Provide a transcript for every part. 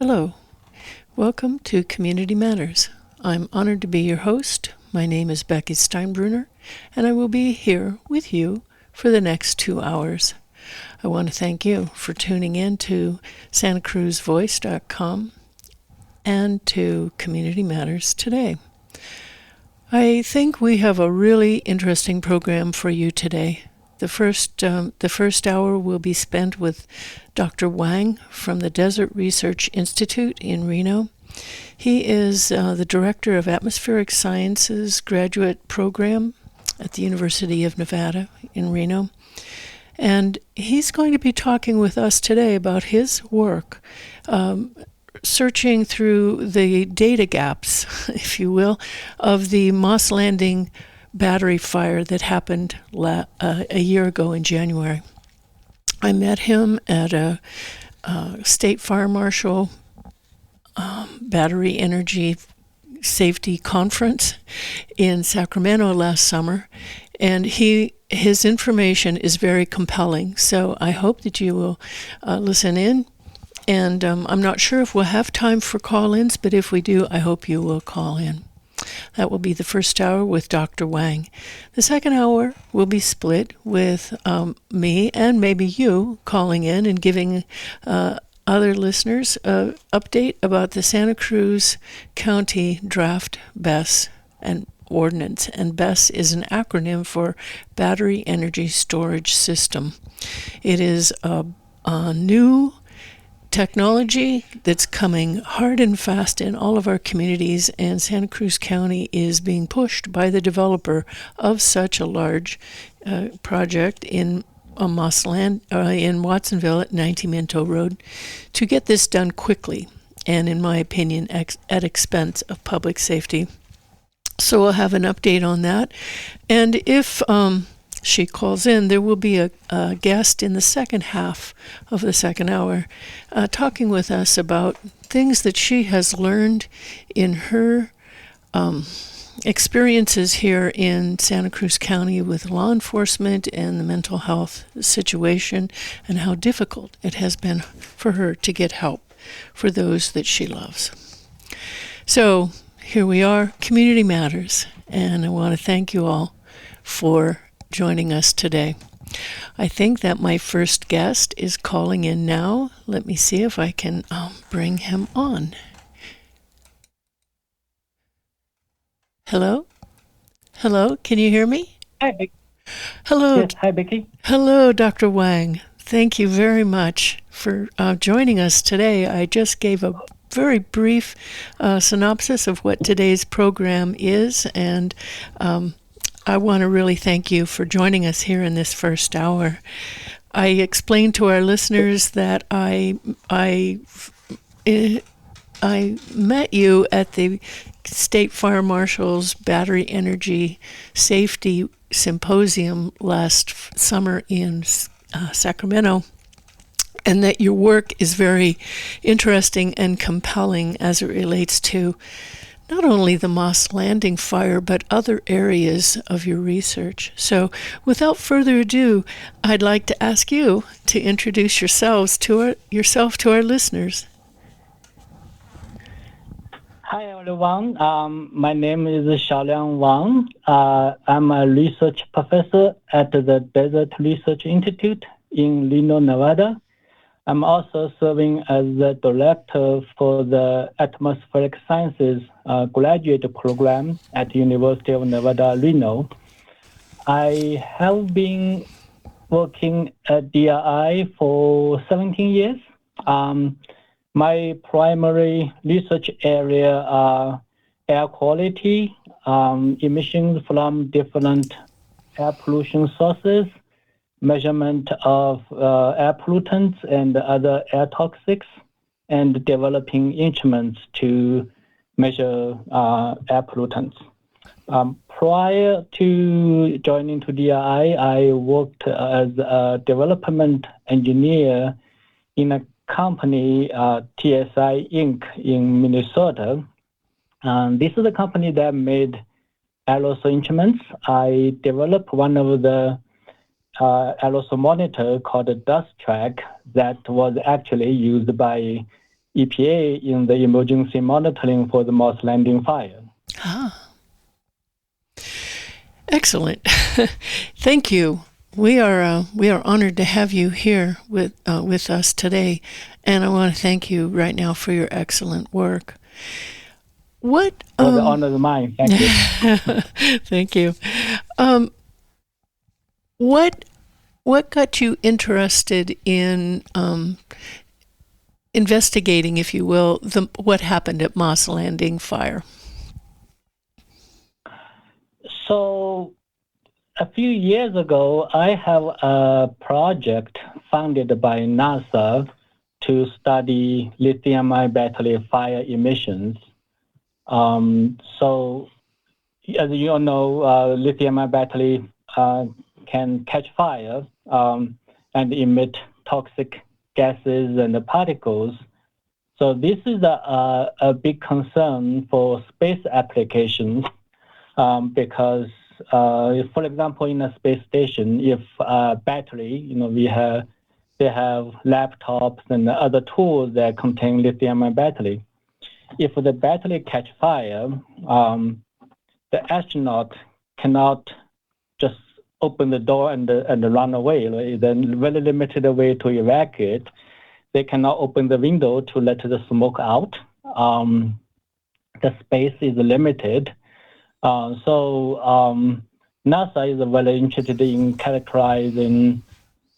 Hello, welcome to Community Matters. I'm honored to be your host. My name is Becky Steinbrunner, and I will be here with you for the next 2 hours. I want to thank you for tuning in to SantaCruzVoice.com and to Community Matters today. I think we have a really interesting program for you today. The first hour will be spent with Dr. Wang from the Desert Research Institute in Reno. He is the Director of Atmospheric Sciences graduate program at the University of Nevada in Reno. And he's going to be talking with us today about his work, searching through the data gaps, if you will, of the Moss Landing battery fire that happened a year ago in January. I met him at a state fire marshal battery energy safety conference in Sacramento last summer, and his information is very compelling. So I hope that you will listen in. And I'm not sure if we'll have time for call-ins, but if we do, I hope you will call in. That will be the first hour with Dr. Wang. The second hour will be split with me and maybe you calling in and giving other listeners an update about the Santa Cruz County draft BESS and Ordinance. And BESS is an acronym for Battery Energy Storage System. It is a new technology that's coming hard and fast in all of our communities, and Santa Cruz County is being pushed by the developer of such a large project in in Watsonville at 90 Minto Road to get this done quickly and, in my opinion, at expense of public safety. So we'll have an update on that. And if she calls in, there will be a guest in the second half of the second hour talking with us about things that she has learned in her experiences here in Santa Cruz County with law enforcement and the mental health situation, and how difficult it has been for her to get help for those that she loves. So here we are, Community Matters, and I want to thank you all for joining us today. I think that my first guest is calling in now. Let me see if I can bring him on. Hello? Hello, can you hear me? Hi, Becky. Hello. Yes, hi, Becky. Hello, Dr. Wang. Thank you very much for joining us today. I just gave a very brief synopsis of what today's program is, and I want to really thank you for joining us here in this first hour. I explained to our listeners that I met you at the State Fire Marshal's Battery Energy Safety Symposium last summer in Sacramento, and that your work is very interesting and compelling as it relates to not only the Moss Landing fire, but other areas of your research. So without further ado, I'd like to ask you to introduce yourself to our listeners. Hi, everyone. My name is Xiaoliang Wang. I'm a research professor at the Desert Research Institute in Reno, Nevada. I'm also serving as the director for the Atmospheric Sciences graduate program at the University of Nevada, Reno. I have been working at DRI for 17 years. My primary research area are air quality, emissions from different air pollution sources, measurement of air pollutants and other air toxics, and developing instruments to measure air pollutants. Prior to joining to DRI, I worked as a development engineer in a company, TSI Inc. in Minnesota. This is a company that made aerosol instruments. I developed one of the aerosol monitor called a dust track that was actually used by EPA in the emergency monitoring for the Moss Landing fire. Excellent. Thank you. We are honored to have you here with us today, and I want to thank you right now for your excellent work. What? The honor is mine. Thank you. Thank you. What got you interested in investigating, if you will, what happened at Moss Landing fire? So, a few years ago, I have a project funded by NASA to study lithium-ion battery fire emissions. So, as you all know, lithium-ion battery can catch fire and emit toxic gases and particles. So this is a big concern for space applications because, for example, in a space station, if a battery, they have laptops and other tools that contain lithium-ion battery. If the battery catch fire, the astronaut cannot just open the door and run away. Right? Then very limited way to evacuate. They cannot open the window to let the smoke out. The space is limited. So NASA is very interested in characterizing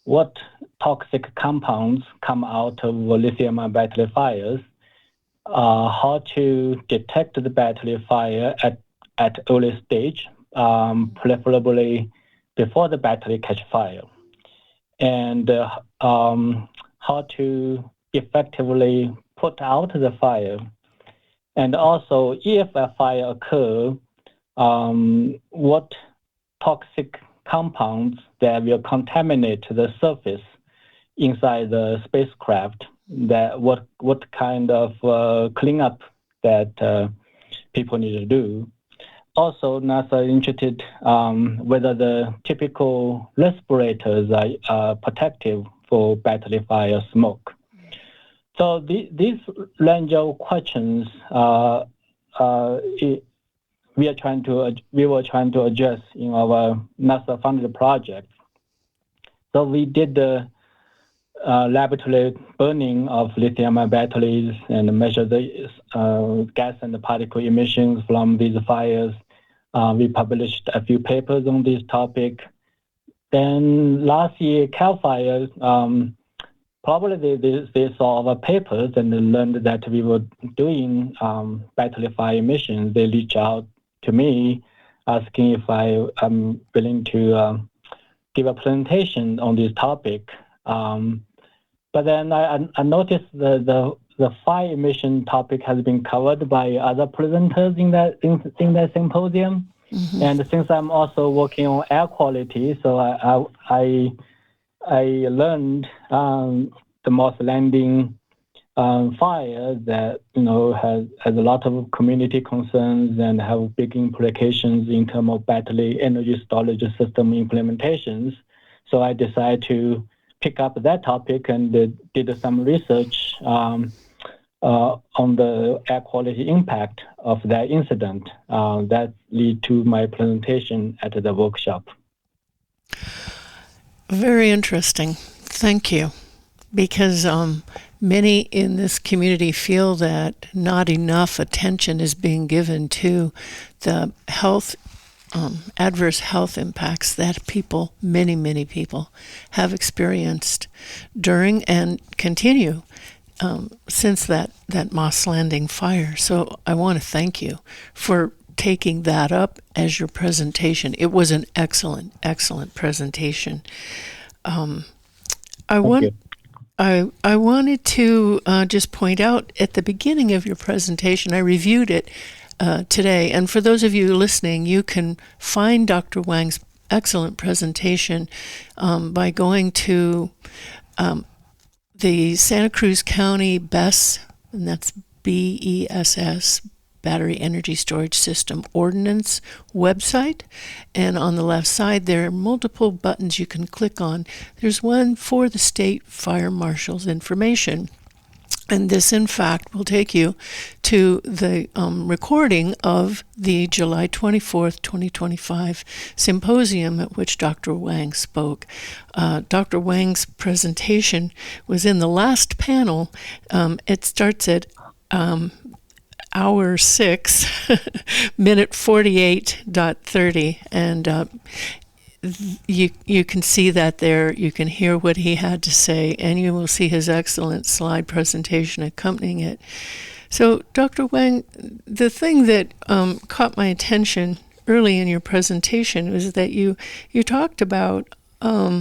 what toxic compounds come out of lithium-ion battery fires, how to detect the battery fire at early stage, preferably before the battery catch fire, and how to effectively put out the fire. And also, if a fire occurs, what toxic compounds that will contaminate the surface inside the spacecraft, that what kind of cleanup that people need to do. Also, NASA is interested whether the typical respirators are protective for battery fire smoke. So these range of questions we were trying to address in our NASA-funded project. So we did the laboratory burning of lithium-ion batteries and measure the gas and the particle emissions from these fires. We published a few papers on this topic. Then last year, CAL Fire, probably they saw our papers and learned that we were doing battery fire emissions. They reached out to me asking if I am willing to give a presentation on this topic. But then I noticed the fire emission topic has been covered by other presenters in that symposium. Mm-hmm. And since I'm also working on air quality, so I learned the Moss Landing fire that has a lot of community concerns and have big implications in terms of battery energy storage system implementations. So I decided to pick up that topic and did some research on the air quality impact of that incident. That led to my presentation at the workshop. Very interesting. Thank you. Because many in this community feel that not enough attention is being given to the adverse health impacts that many people have experienced during and continue since that Moss Landing fire. So I want to thank you for taking that up as your presentation. It was an excellent presentation. I wanted to just point out at the beginning of your presentation, I reviewed it today, and for those of you listening, you can find Dr. Wang's excellent presentation by going to the Santa Cruz County BESS, and that's BESS, Battery Energy Storage System Ordinance website. And on the left side, there are multiple buttons you can click on. There's one for the state fire marshal's information. And this, in fact, will take you to the recording of the July 24th, 2025 symposium at which Dr. Wang spoke. Dr. Wang's presentation was in the last panel. It starts at hour 6, minute 48.30, and you can see that there. You can hear what he had to say, and you will see his excellent slide presentation accompanying it. So, Dr. Wang, the thing that caught my attention early in your presentation was that you talked about the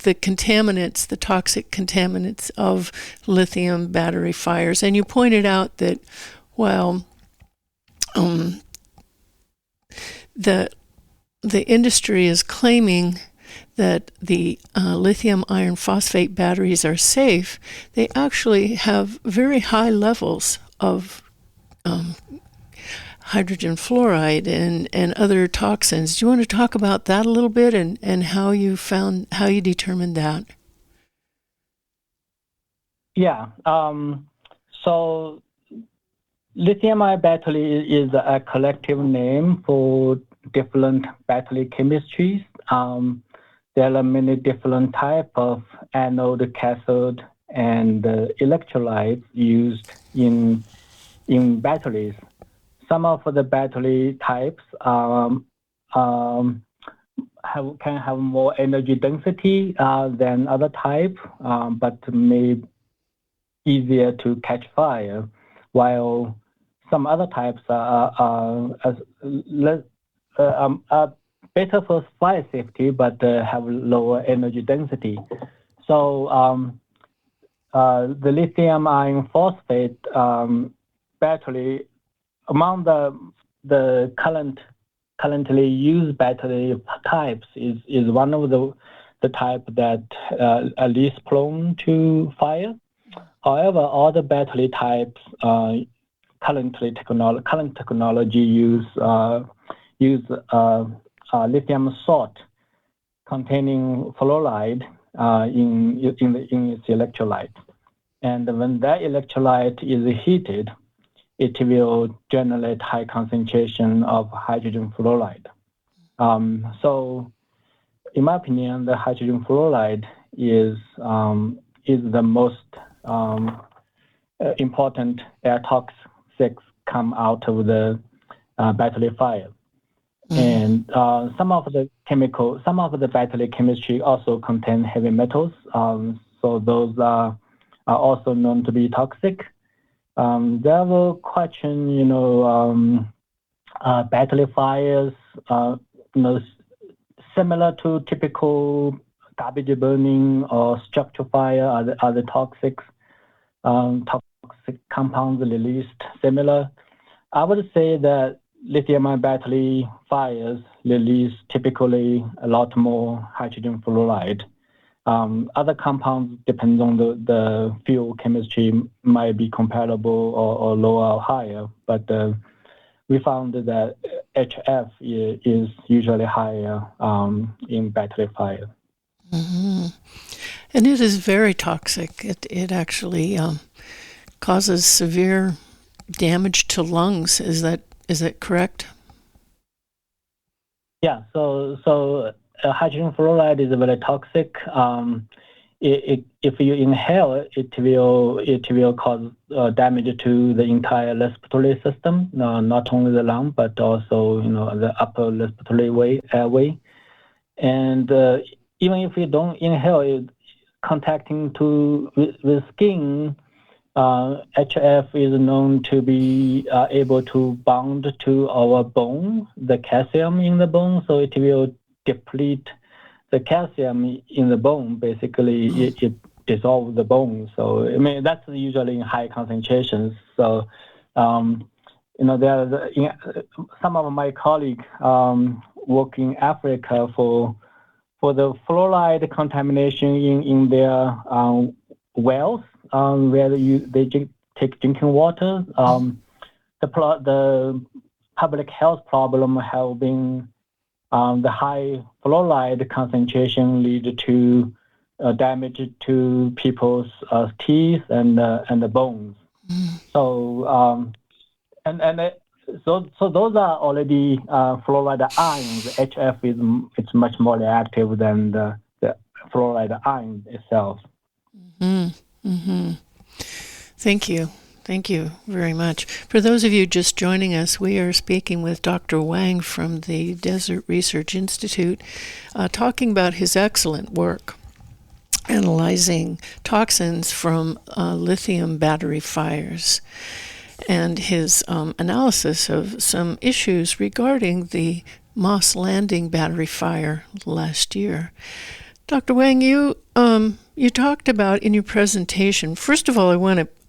contaminants, the toxic contaminants of lithium battery fires, and you pointed out that while the industry is claiming that the lithium iron phosphate batteries are safe, they actually have very high levels of hydrogen fluoride and other toxins. Do you want to talk about that a little bit and how you determined that? Yeah. So lithium-ion battery is a collective name for different battery chemistries. There are many different types of anode, cathode, and electrolytes used in batteries. Some of the battery types can have more energy density than other types, but may easier to catch fire, while some other types are better for fire safety, but have lower energy density. So the lithium iron phosphate battery, among the currently used battery types, is one of the type that are least prone to fire. However, all the battery types current technology use lithium salt containing fluoride in its electrolyte. And when that electrolyte is heated, it will generate high concentration of hydrogen fluoride. So in my opinion, the hydrogen fluoride is the most important air toxics come out of the battery fire. And some of the battery chemistry also contain heavy metals. So those are also known to be toxic. There were question, battery fires, similar to typical garbage burning or structure fire. Are the toxic compounds released similar? I would say that lithium-ion battery fires release typically a lot more hydrogen fluoride. Other compounds, depends on the fuel chemistry, might be comparable or lower or higher, but we found that HF is usually higher in battery fire. Mm-hmm. And it is very toxic. It actually causes severe damage to lungs. Is that correct? Yeah. So hydrogen fluoride is very toxic. If you inhale, it will cause damage to the entire respiratory system, not only the lung but also the upper respiratory airway. And even if you don't inhale it, contacting with skin, HF is known to be able to bond to our bone, the calcium in the bone, so it will deplete the calcium in the bone. Basically, it dissolves the bone. So I mean that's usually in high concentrations. So there some of my colleagues work in Africa for the fluoride contamination in their wells where they take drinking water. The public health problem have been the high fluoride concentration lead to damage to people's teeth and the bones. So so those are already fluoride ions. HF it's much more reactive than the fluoride ion itself. Thank you. Thank you very much. For those of you just joining us, we are speaking with Dr. Wang from the Desert Research Institute, talking about his excellent work analyzing toxins from lithium battery fires and his analysis of some issues regarding the Moss Landing battery fire last year. Dr. Wang, you talked about in your presentation. First of all, I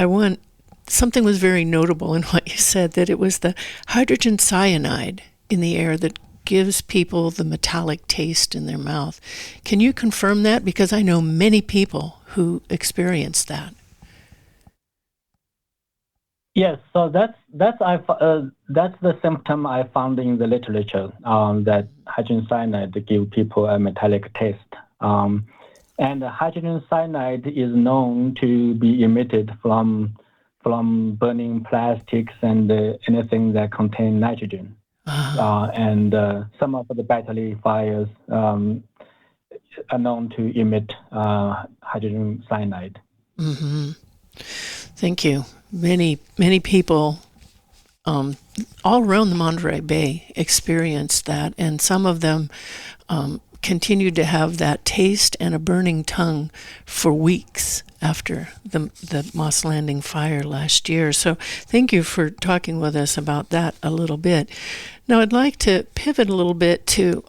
want something was very notable in what you said, that it was the hydrogen cyanide in the air that gives people the metallic taste in their mouth. Can you confirm that? Because I know many people who experience that. Yes, so that's the symptom I found in the literature, that hydrogen cyanide give people a metallic taste. And hydrogen cyanide is known to be emitted from burning plastics and anything that contain nitrogen. And some of the battery fires are known to emit hydrogen cyanide. Thank you. Many people all around the Monterey Bay experienced that, and some of them continued to have that taste and a burning tongue for weeks after the Moss Landing fire last year. So thank you for talking with us about that a little bit. Now I'd like to pivot a little bit to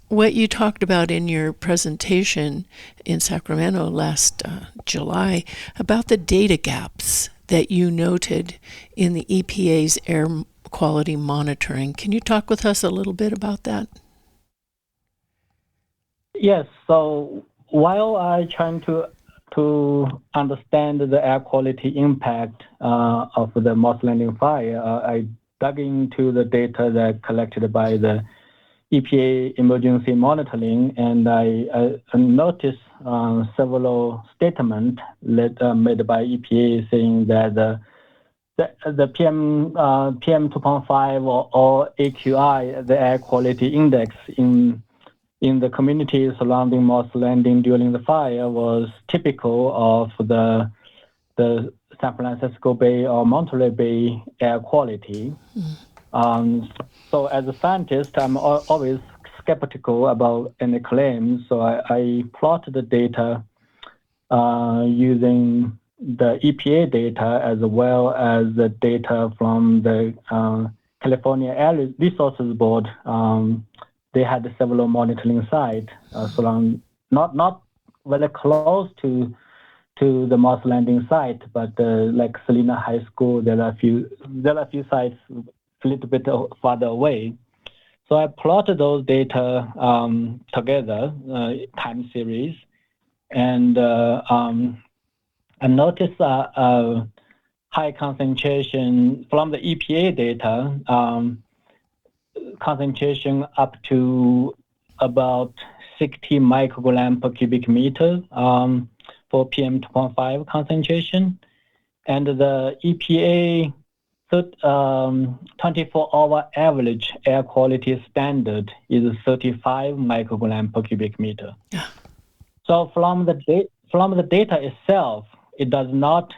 what you talked about in your presentation in Sacramento last July about the data gaps that you noted in the EPA's air quality monitoring. Can you talk with us a little bit about that? Yes. So while I trying to understand the air quality impact of the Moss Landing fire, I dug into the data that collected by the EPA emergency monitoring, and I noticed several statements made by EPA saying that the PM 2.5 or AQI, the air quality index in the communities surrounding Moss Landing during the fire, was typical of the San Francisco Bay or Monterey Bay air quality. So as a scientist, I'm always skeptical about any claims. So I plotted the data using the EPA data as well as the data from the California Air Resources Board. They had several monitoring sites surround, not very close to the Moss Landing site, but like Salina High School, there are a few sites a little bit farther away. So I plotted those data together, time series, and I noticed a high concentration from the EPA data, concentration up to about 60 microgram per cubic meter for PM 2.5 concentration, and the EPA 24-hour average air quality standard is 35 microgram per cubic meter. Yeah. So from the data itself, it does not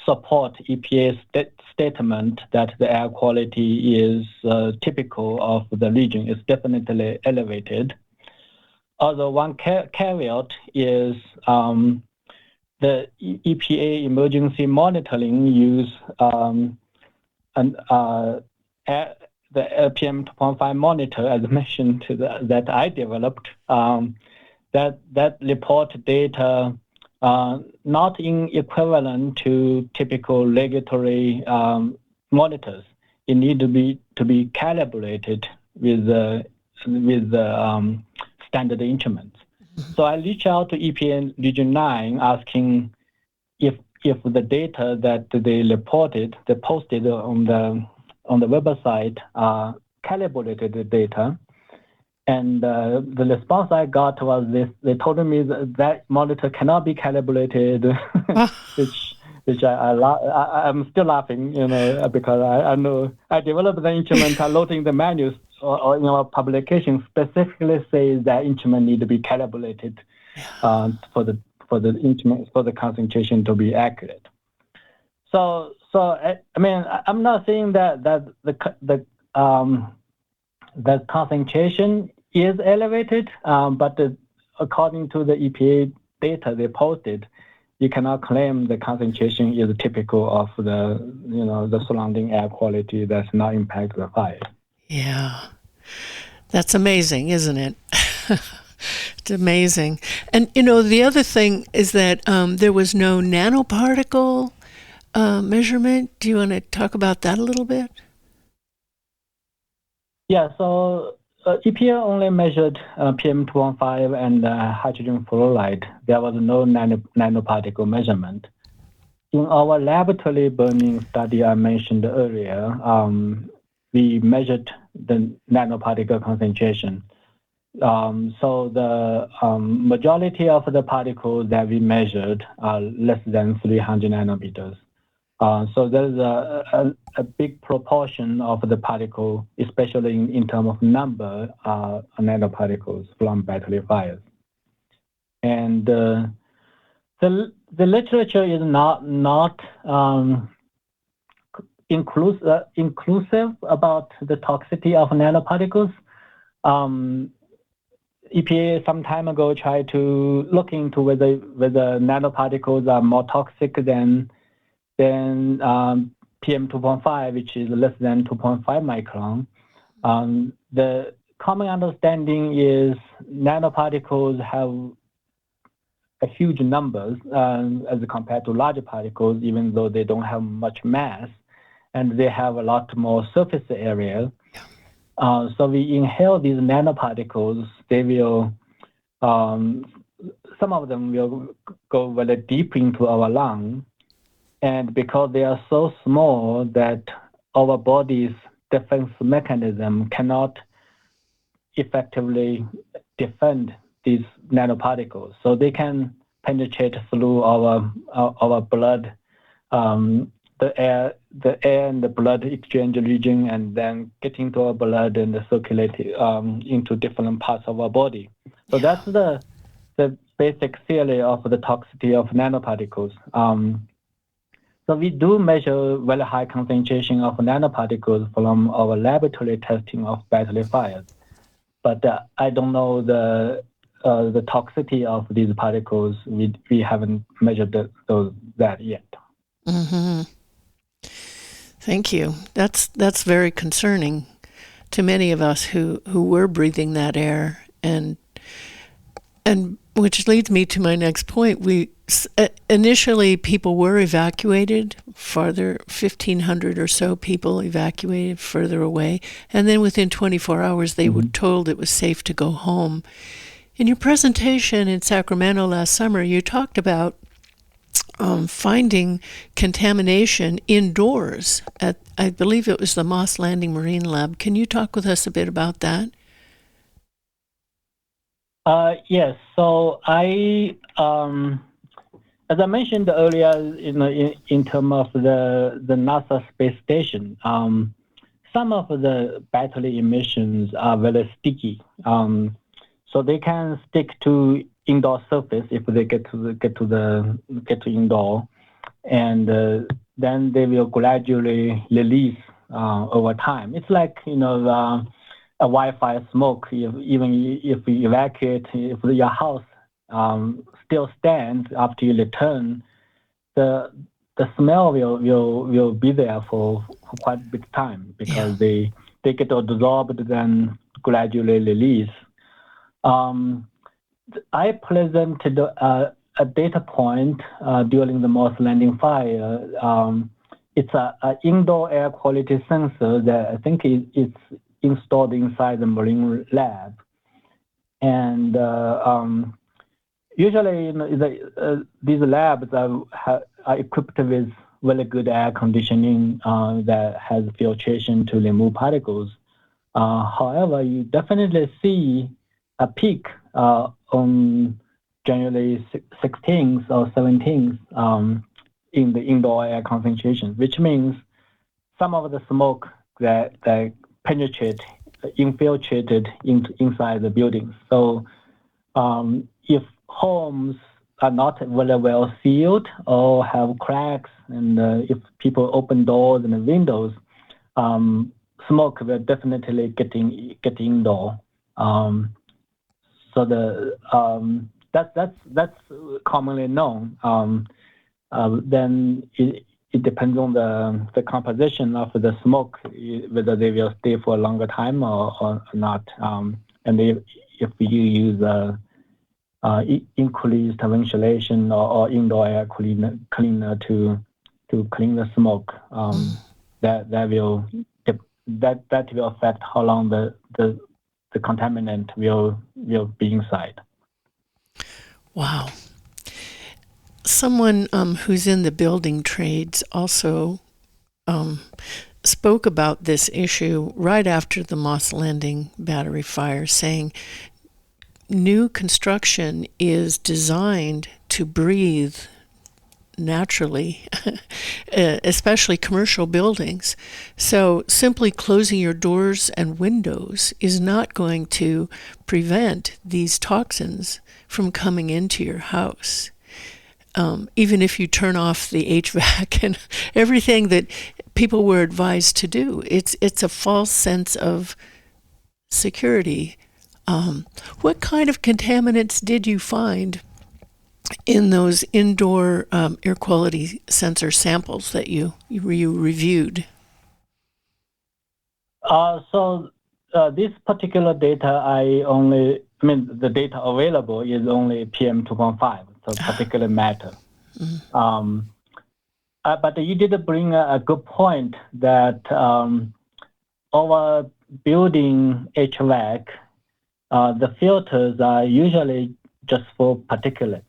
support EPA's statement that the air quality is typical of the region. It's definitely elevated. Although one caveat is the EPA emergency monitoring use the PM 2.5 monitor, as mentioned, that I developed, that report data not in equivalent to typical regulatory monitors. It needs to be calibrated with the standard instruments. So I reached out to EPA Region 9 asking if the data that they reported, they posted on the website, calibrated the data. And the response I got was this: they told me that monitor cannot be calibrated, I'm still laughing, because I know I developed the instrument. I wrote in the manuals or in our publication specifically says that instrument need to be calibrated for the instrument for the concentration to be accurate. So I mean, I'm not saying that the concentration is elevated, but according to the EPA data they posted, you cannot claim the concentration is typical of the surrounding air quality that's not impact the fire. Yeah, that's amazing, isn't it? It's amazing. And the other thing is that there was no nanoparticle measurement. Do you want to talk about that a little bit? Yeah, so EPA only measured PM2.5 and hydrogen fluoride. There was no nanoparticle measurement. In our laboratory burning study I mentioned earlier, we measured the nanoparticle concentration. So the majority of the particles that we measured are less than 300 nanometers. So there's a big proportion of the particle, especially in terms of number, nanoparticles from battery fires. And the literature is not inclusive about the toxicity of nanoparticles. EPA some time ago tried to look into whether nanoparticles are more toxic than PM2.5, which is less than 2.5 micron. The common understanding is nanoparticles have a huge numbers as compared to larger particles, even though they don't have much mass, and they have a lot more surface area. So we inhale these nanoparticles. They will, some of them will go very deep into our lung. And because they are so small that our body's defense mechanism cannot effectively defend these nanoparticles. So they can penetrate through our blood, the air and the blood exchange region, and then get into our blood and circulate into different parts of our body. So that's the basic theory of the toxicity of nanoparticles. So we do measure very high concentration of nanoparticles from our laboratory testing of battery fires, but I don't know the toxicity of these particles. We haven't measured that yet. Mm-hmm. Thank you. That's very concerning to many of us who were breathing that air, and which leads me to my next point. Initially people were evacuated farther, 1,500 or so people evacuated further away, and then within 24 hours they were told it was safe to go home. In your presentation in Sacramento last summer, you talked about finding contamination indoors at, I believe it was the Moss Landing Marine Lab. Can you talk with us a bit about that? Yes. So I, as I mentioned earlier, in terms of the NASA space station, some of the battery emissions are very sticky. So they can stick to indoor surface if they get to indoor, and then they will gradually release over time. It's like a Wi-Fi smoke. Even if you evacuate, if your house still stands after you return, the smell will be there for quite a bit of time because they get absorbed then gradually release. I presented a data point during the Moss Landing fire. It's an indoor air quality sensor that I think it's installed inside the marine lab. And usually these labs are equipped with really good air conditioning that has filtration to remove particles. However, you definitely see a peak on January 16th or 17th in the indoor air concentration, which means some of the smoke that infiltrated inside the buildings. So if homes are not very well sealed or have cracks, and if people open doors and windows, smoke will definitely get indoor. So that's commonly known. Then it depends on the composition of the smoke, whether they will stay for a longer time or not. And if you use increased ventilation or indoor air cleaner to clean the smoke, that will affect how long the contaminant will be inside. Wow. Someone who's in the building trades also spoke about this issue right after the Moss Landing battery fire, saying new construction is designed to breathe naturally, especially commercial buildings. So simply closing your doors and windows is not going to prevent these toxins from coming into your house. Even if you turn off the HVAC and everything that people were advised to do, it's a false sense of security. What kind of contaminants did you find in those indoor air quality sensor samples that you reviewed? So this particular data, the data available is only PM 2.5, so particular matter. Mm-hmm. But you did bring a good point that our building HVAC, the filters are usually just for particulates.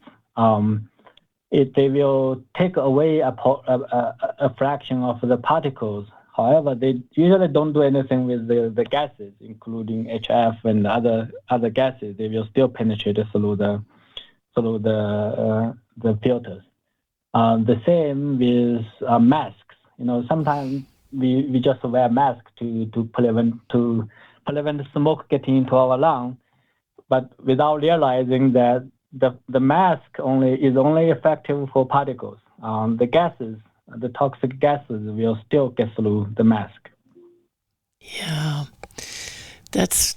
They will take away a fraction of the particles. However, they usually don't do anything with the gases, including HF and other gases. They will still penetrate through the filters. The same with masks. Sometimes we just wear masks to prevent smoke getting into our lungs, but without realizing that the mask is only effective for particles. The toxic gases will still get through the mask. Yeah, that's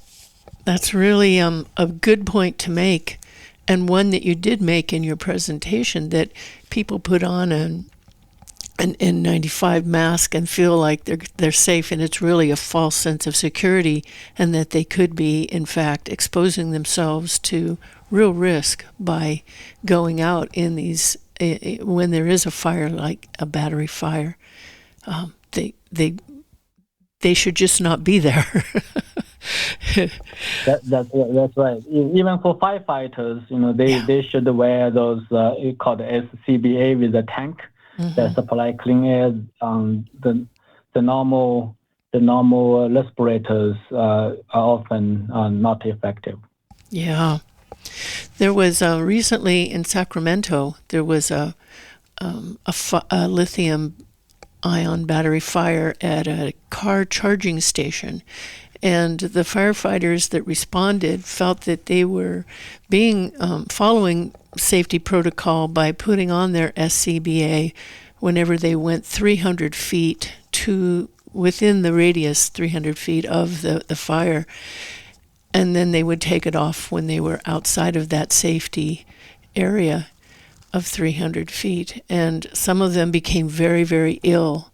really a good point to make, and one that you did make in your presentation, that people put on an N95 mask and feel like they're safe, and it's really a false sense of security, and that they could be, in fact, exposing themselves to real risk by going out in these when there is a fire like a battery fire. They should just not be there. That's right. Even for firefighters, they should wear those called SCBA with a tank. Mm-hmm. That supply clean air. The normal respirators are often not effective. Yeah, there was recently in Sacramento. There was a lithium-ion battery fire at a car charging station. And the firefighters that responded felt that they were being following safety protocol by putting on their SCBA whenever they went 300 feet to within the radius 300 feet of the fire. And then they would take it off when they were outside of that safety area of 300 feet. And some of them became very, very ill.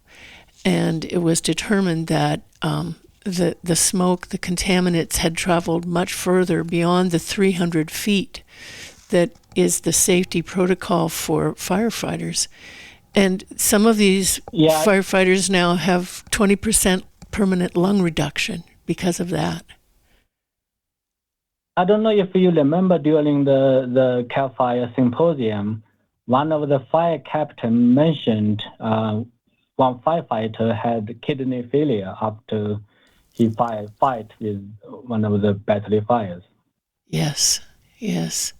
And it was determined that the smoke, the contaminants had traveled much further beyond the 300 feet that is the safety protocol for firefighters. And some of these firefighters now have 20% permanent lung reduction because of that. I don't know if you remember during the Cal Fire Symposium, one of the fire captain mentioned one firefighter had kidney failure after he fight with one of the battery fires. Yes, yes.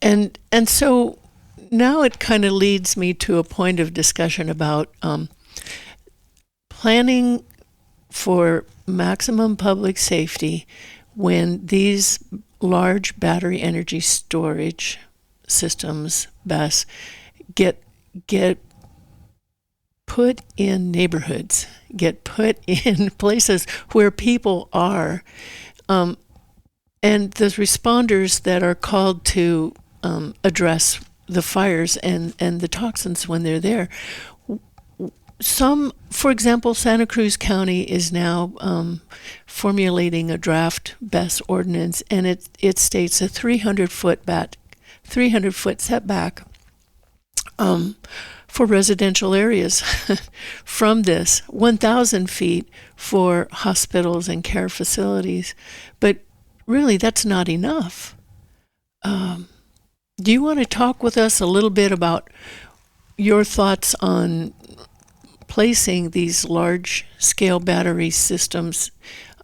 And so now it kind of leads me to a point of discussion about planning for maximum public safety when these large battery energy storage systems, BESS, get put in neighborhoods, get put in places where people are, and the responders that are called to address the fires and the toxins when they're there. For example, Santa Cruz County is now formulating a draft BESS ordinance, and it states a 300-foot setback for residential areas from this, 1,000 feet for hospitals and care facilities. But really, that's not enough. Do you want to talk with us a little bit about your thoughts on placing these large-scale battery systems,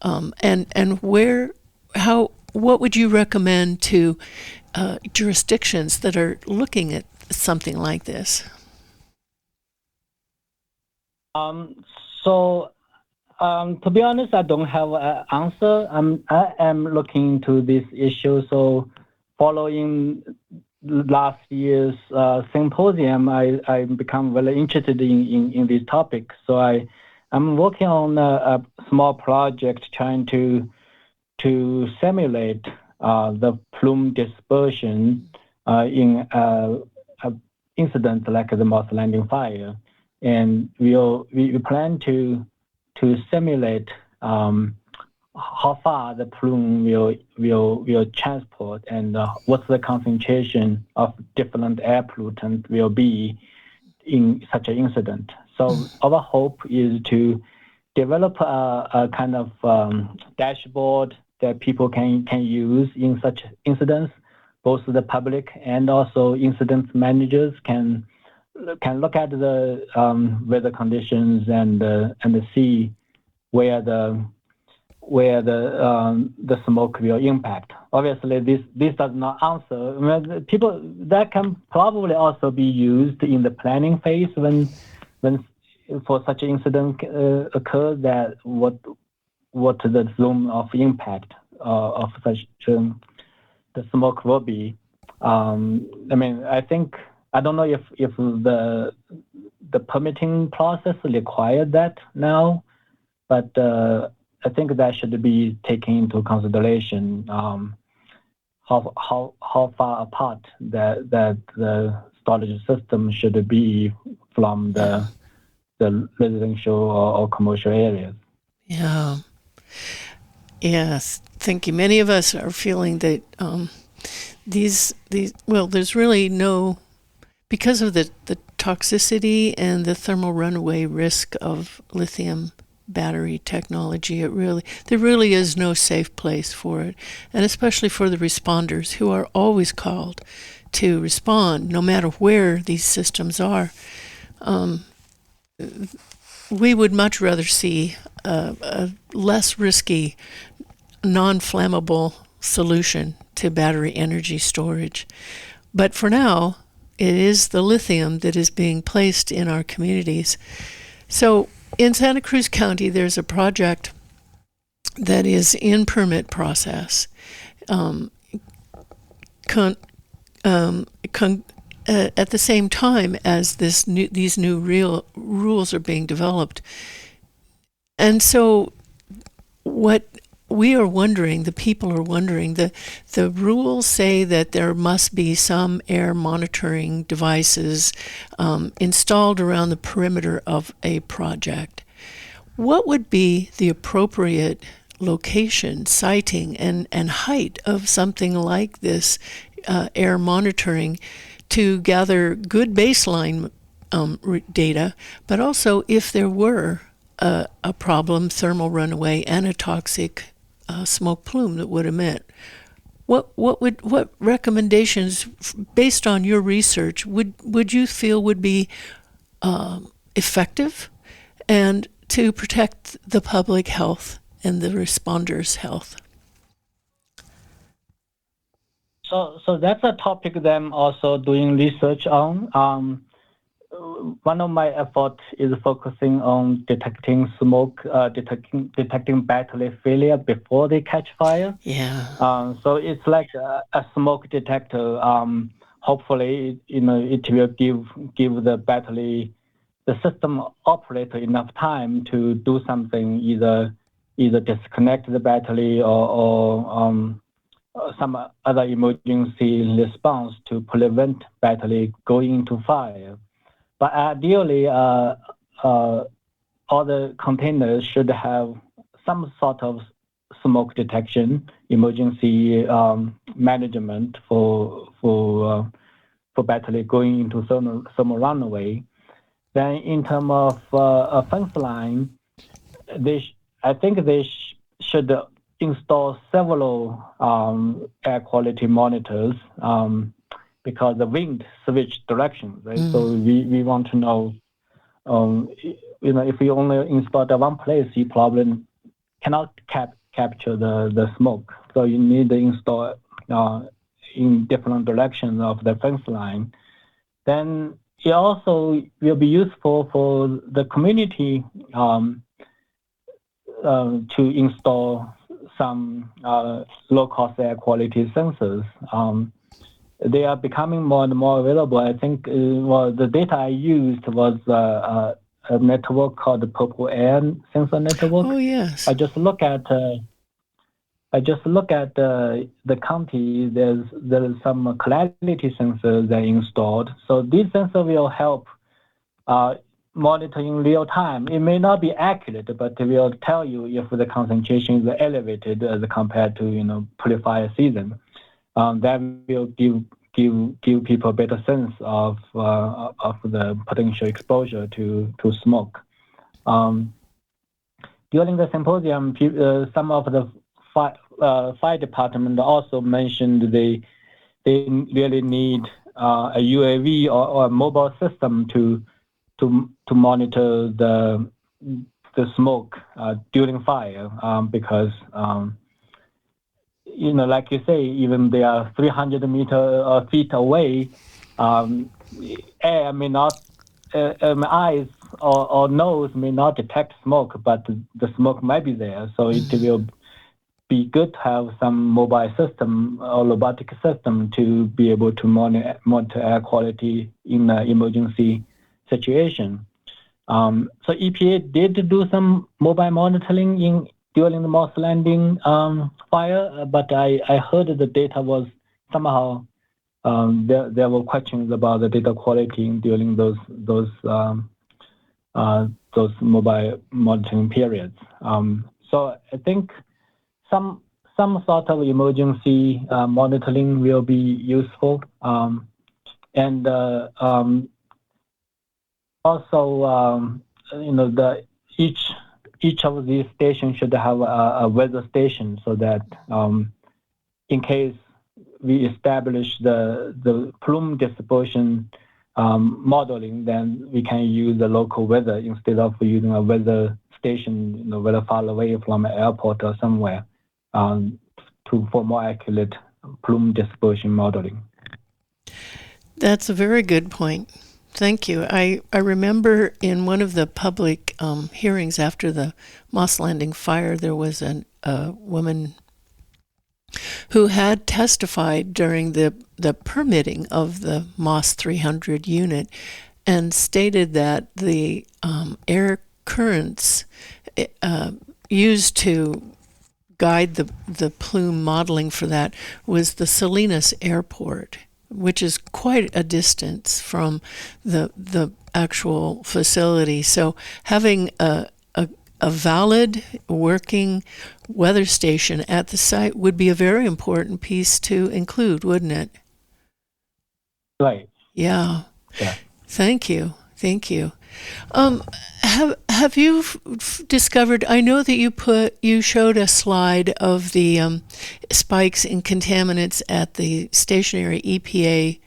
and what would you recommend to jurisdictions that are looking at something like this? To be honest, I don't have an answer. I am looking into this issue. So following last year's symposium, I become very interested in this topic. So I'm working on a small project trying to simulate the plume dispersion in an incident like the Moss Landing fire, and we plan to simulate how far the plume will transport and what's the concentration of different air pollutants will be in such an incident. So our hope is to develop a kind of dashboard that people can use in such incidents. Both the public and also incident managers can look at the weather conditions and see where the smoke will impact. Obviously, this does not answer. People that can probably also be used in the planning phase when for such an incident occurs. That what the zone of impact of such the smoke will be. I think I don't know if the permitting process requires that now, but I think that should be taken into consideration. How far apart that the storage system should be from the residential or commercial areas. Yeah. Yes. Thank you. Many of us are feeling that there's really no, because of the toxicity and the thermal runaway risk of lithium battery technology, there really is no safe place for it, and especially for the responders who are always called to respond no matter where these systems are. We would much rather see a less risky, non-flammable solution to battery energy storage. But for now, it is the lithium that is being placed in our communities. So in Santa Cruz County, there's a project that is in permit process. At the same time as these new rules are being developed. And so what we are wondering, the people are wondering, the rules say that there must be some air monitoring devices installed around the perimeter of a project. What would be the appropriate location, siting, and height of something like this air monitoring to gather good baseline data, but also if there were a problem, thermal runaway, and a toxic smoke plume that would emit? What recommendations, based on your research, would you feel would be effective and to protect the public health and the responders' health. So that's a topic that I'm also doing research on. One of my efforts is focusing on detecting smoke, detecting battery failure before they catch fire. Yeah. So it's like a smoke detector. Hopefully, it will give the system operator enough time to do something, either disconnect the battery or some other emergency response to prevent battery going into fire. But ideally, all the containers should have some sort of smoke detection, emergency management for battery going into thermal runaway. Then, in terms of a fence line, I think they should install several air quality monitors because the wind switch directions, right? So we want to know, if you only install at one place, you probably cannot capture the smoke. So you need to install in different directions of the fence line. Then it also will be useful for the community to install some low-cost air quality sensors. They are becoming more and more available. I think the data I used was a network called the Purple Air Sensor Network. Oh yes. I just look at the county. There's some clarity sensors that are installed. So these sensors will help monitoring real time. It may not be accurate, but it will tell you if the concentration is elevated as compared to pre-fire season. That will give people a better sense of the potential exposure to smoke. During the symposium, some of the fire department also mentioned they really need a UAV or a mobile system to monitor the smoke during fire because like you say, even they are 300 feet away, air may not, eyes or nose may not detect smoke, but the smoke might be there. So it will be good to have some mobile system or robotic system to be able to monitor air quality in an emergency situation. So EPA did do some mobile monitoring during the Moss Landing fire, but I heard the data was somehow there were questions about the data quality during those mobile monitoring periods. So I think some sort of emergency monitoring will be useful, and also each of these stations should have a weather station so that in case we establish the plume dispersion modeling, then we can use the local weather instead of using a weather station, very far away from an airport or somewhere, for more accurate plume dispersion modeling. That's a very good point. Thank you. I remember in one of the public hearings after the Moss Landing fire, there was a woman who had testified during the permitting of the Moss 300 unit and stated that the air currents used to guide the plume modeling for that was the Salinas Airport, which is quite a distance from the actual facility. So having a valid working weather station at the site would be a very important piece to include, wouldn't it? Right. Yeah. Yeah. Thank you. Have you discovered? I know that you showed a slide of the spikes in contaminants at the stationary EPA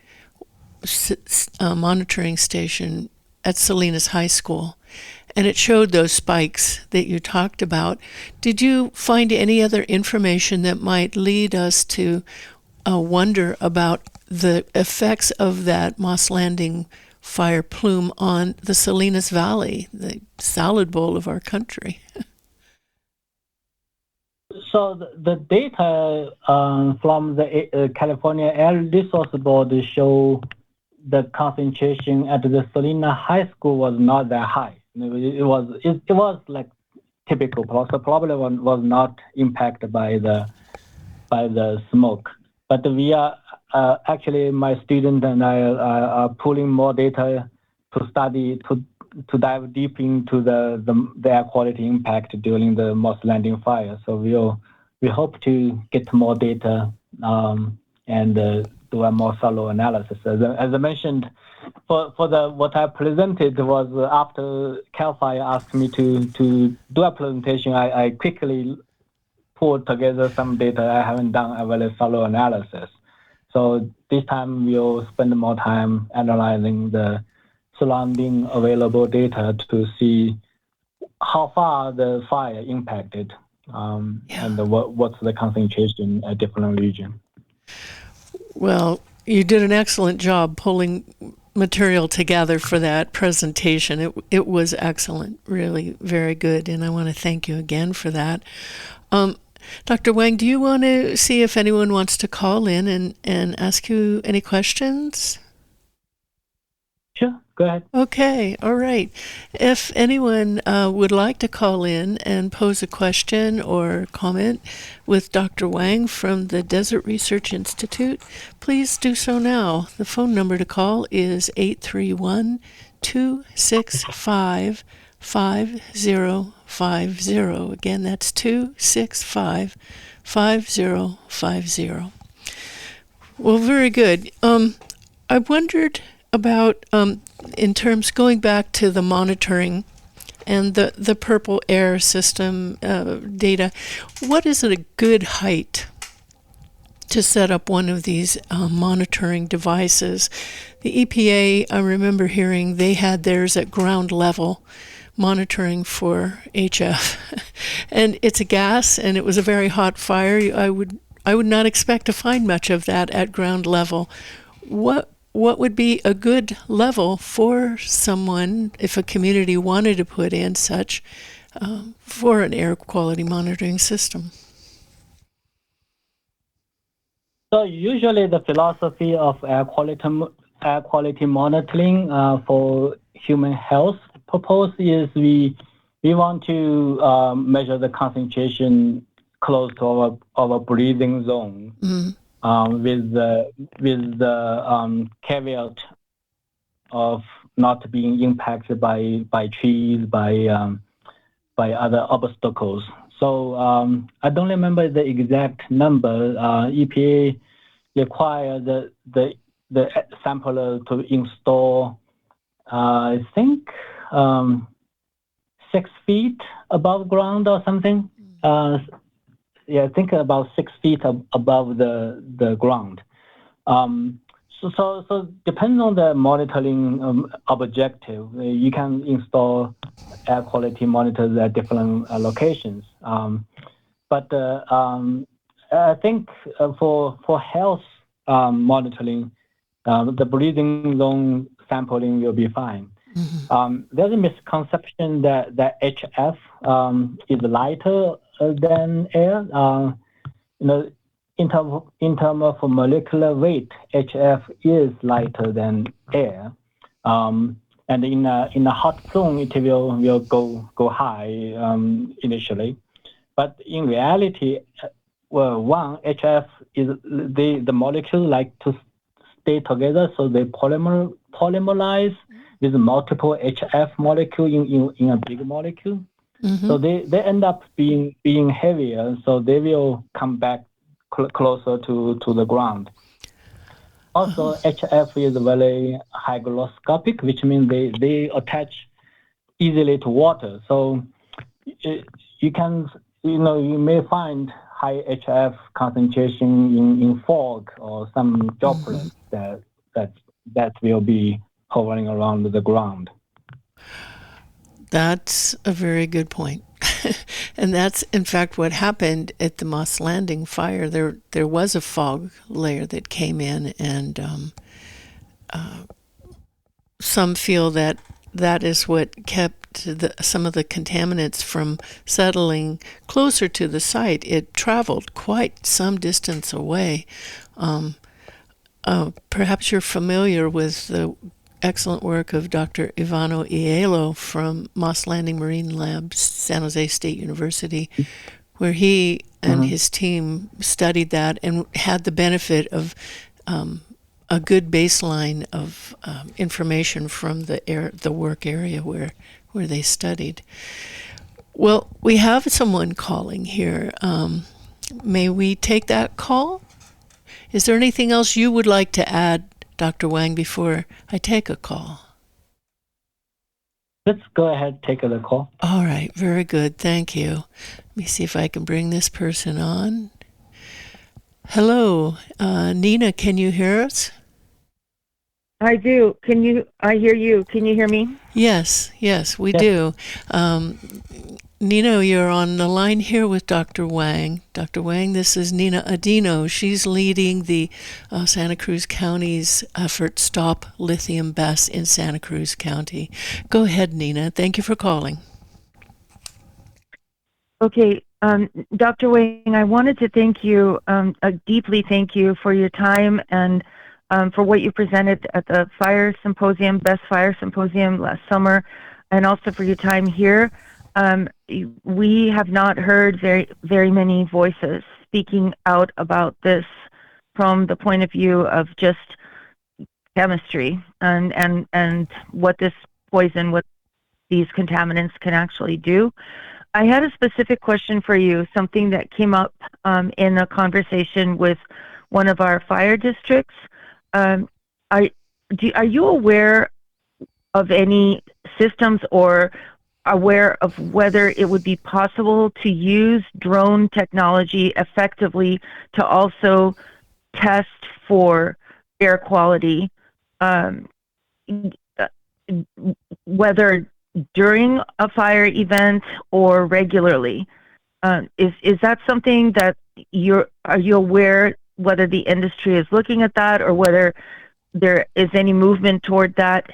monitoring station at Salinas High School. and it showed those spikes that you talked about. Did you find any other information that might lead us to wonder about the effects of that Moss Landing fire plume on the Salinas Valley, the salad bowl of our country? So the data from the California Air Resource Board show the concentration at the Salinas High School was not that high. It was like typical, so probably was not impacted by the smoke. But we are actually, my student and I are pulling more data to study to dive deep into the air quality impact during the Moss Landing fire. So we hope to get more data and do a more thorough analysis. As I mentioned, for what I presented was after Cal Fire asked me to do a presentation, I quickly pulled together some data. I haven't done a very thorough analysis. So this time we'll spend more time analyzing the surrounding available data to see how far the fire impacted and what's the concentration at different regions. Well, you did an excellent job pulling material together for that presentation. It was excellent, really very good, and I want to thank you again for that. Dr. Wang, do you want to see if anyone wants to call in and ask you any questions? Sure, go ahead. Okay, all right. If anyone would like to call in and pose a question or comment with Dr. Wang from the Desert Research Institute, please do so now. The phone number to call is 831-265-5050. Again, that's 265-5050. Well, very good. I wondered about, in terms, going back to the monitoring and the purple air system data, what is a good height to set up one of these monitoring devices? The EPA, I remember hearing they had theirs at ground level, monitoring for HF. And it's a gas, and it was a very hot fire. I would not expect to find much of that at ground level. What would be a good level for someone, if a community wanted to put in such, for an air quality monitoring system? So usually the philosophy of air quality monitoring for human health purpose is we want to measure the concentration close to our breathing zone. Mm-hmm. With the caveat of not being impacted by trees, by other obstacles. So I don't remember the exact number. EPA require the sampler to install, I think, 6 feet above ground or something. I think about 6 feet above the ground. So depending on the monitoring objective, you can install air quality monitors at different locations. But I think for health monitoring, the breathing zone sampling will be fine. Mm-hmm. There's a misconception that HF is lighter than air. In terms of molecular weight, HF is lighter than air. And in a hot plume, it will go high initially. But in reality, HF is the molecule like to stay together, so they polymerize with multiple HF molecule in a big molecule. Mm-hmm. So they end up being heavier, so they will come back closer to the ground. Also, HF is very hygroscopic, which means they attach easily to water. So you may find high HF concentration in fog or some droplets that will be hovering around the ground. That's a very good point. And that's, in fact, what happened at the Moss Landing fire. There was a fog layer that came in, and some feel that that is what kept some of the contaminants from settling closer to the site. It traveled quite some distance away. Perhaps you're familiar with the excellent work of Dr. Ivano Ielo from Moss Landing Marine Labs, San Jose State University, where he and his team studied that and had the benefit of a good baseline of information from the work area where they studied. Well, we have someone calling here. May we take that call? Is there anything else you would like to add, Dr. Wang, before I take a call? Let's go ahead, take the call. All right, very good. Thank you. Let me see if I can bring this person on. Hello, Nina, can you hear us? I do. I hear you. Can you hear me? Yes, we do. Nina, you're on the line here with Dr. Wang. Dr. Wang, this is Nina Adino. She's leading the Santa Cruz County's effort Stop Lithium BESS in Santa Cruz County. Go ahead, Nina. Thank you for calling. Okay. Dr. Wang, I wanted to thank you, deeply thank you for your time and for what you presented at the Fire Symposium, BESS Fire Symposium last summer, and also for your time here. We have not heard very many voices speaking out about this from the point of view of just chemistry and what this poison, what these contaminants can actually do. I had a specific question for you, something that came up in a conversation with one of our fire districts. Are you aware of any systems or aware of whether it would be possible to use drone technology effectively to also test for air quality, whether during a fire event or regularly? Is that something that are you aware whether the industry is looking at that, or whether there is any movement toward that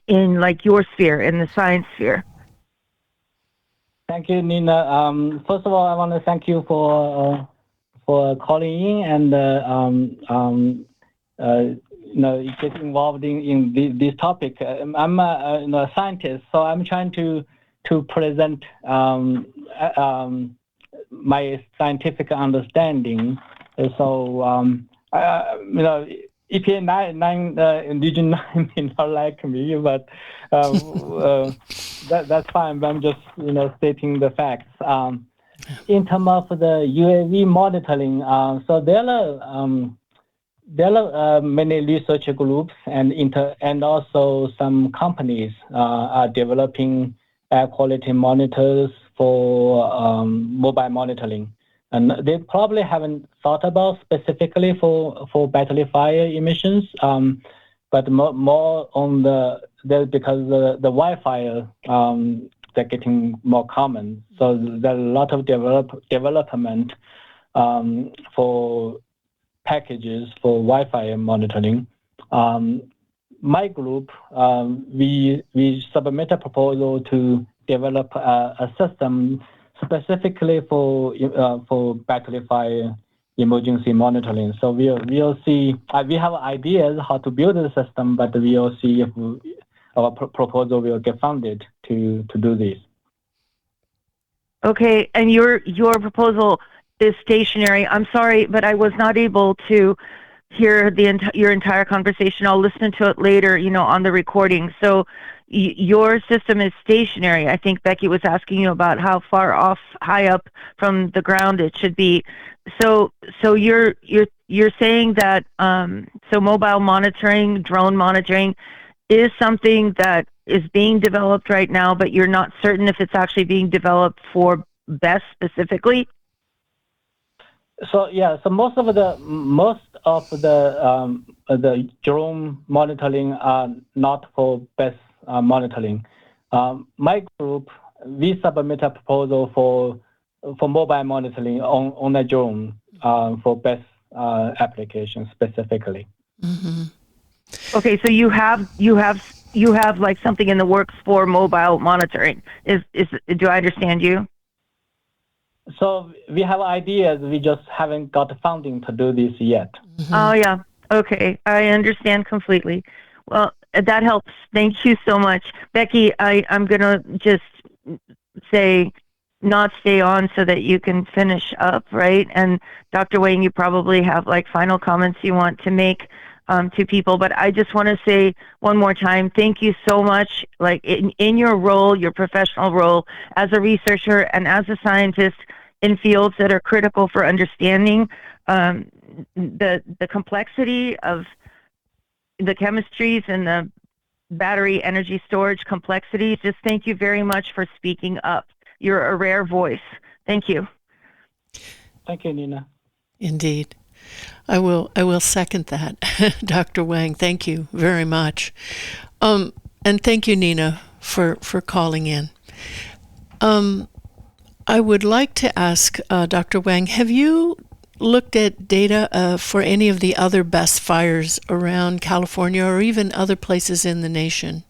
in like your sphere, in the science sphere? Thank you, Nina. First of all, I want to thank you for calling in and getting involved in this topic. I'm a scientist, so I'm trying to present my scientific understanding. So EPA 9 Region 9 may not like me, but that's fine. I'm just stating the facts. In terms of the UAV monitoring, so there are many research groups and also some companies are developing air quality monitors for mobile monitoring. And they probably haven't thought about specifically for battery fire emissions, but more on because the wildfire they're getting more common. So there's a lot of development for packages for wildfire monitoring. My group, we submit a proposal to develop a system specifically for battery fire emergency monitoring. So we'll see. We have ideas how to build the system, but we'll see if our proposal will get funded to do this. Okay, and your proposal is stationary. I'm sorry, but I was not able to hear your entire conversation. I'll listen to it later, on the recording. So your system is stationary. I think Becky was asking you about how far off, high up from the ground it should be. So you're saying that so mobile monitoring, drone monitoring, is something that is being developed right now, but you're not certain if it's actually being developed for BESS specifically? So yeah, so most of the drone monitoring are not for BESS monitoring. My group, we submit a proposal for mobile monitoring on a drone for BESS applications specifically. Mm-hmm. Okay, so you have like something in the works for mobile monitoring. Do I understand you? So we have ideas, we just haven't got the funding to do this yet. Mm-hmm. Oh yeah. Okay, I understand completely. Well, that helps. Thank you so much, Becky. I'm gonna just say not stay on so that you can finish up, right? And Dr. Wang, you probably have like final comments you want to make to people, but I just want to say one more time, thank you so much. Like in your role, your professional role as a researcher and as a scientist in fields that are critical for understanding the complexity of the chemistries and the battery energy storage complexities. Just thank you very much for speaking up. You're a rare voice. Thank you. Thank you, Nina. Indeed. I will second that. Dr. Wang, thank you very much. And thank you, Nina, for calling in. I would like to ask Dr. Wang, have you looked at data for any of the other BESS fires around California or even other places in the nation?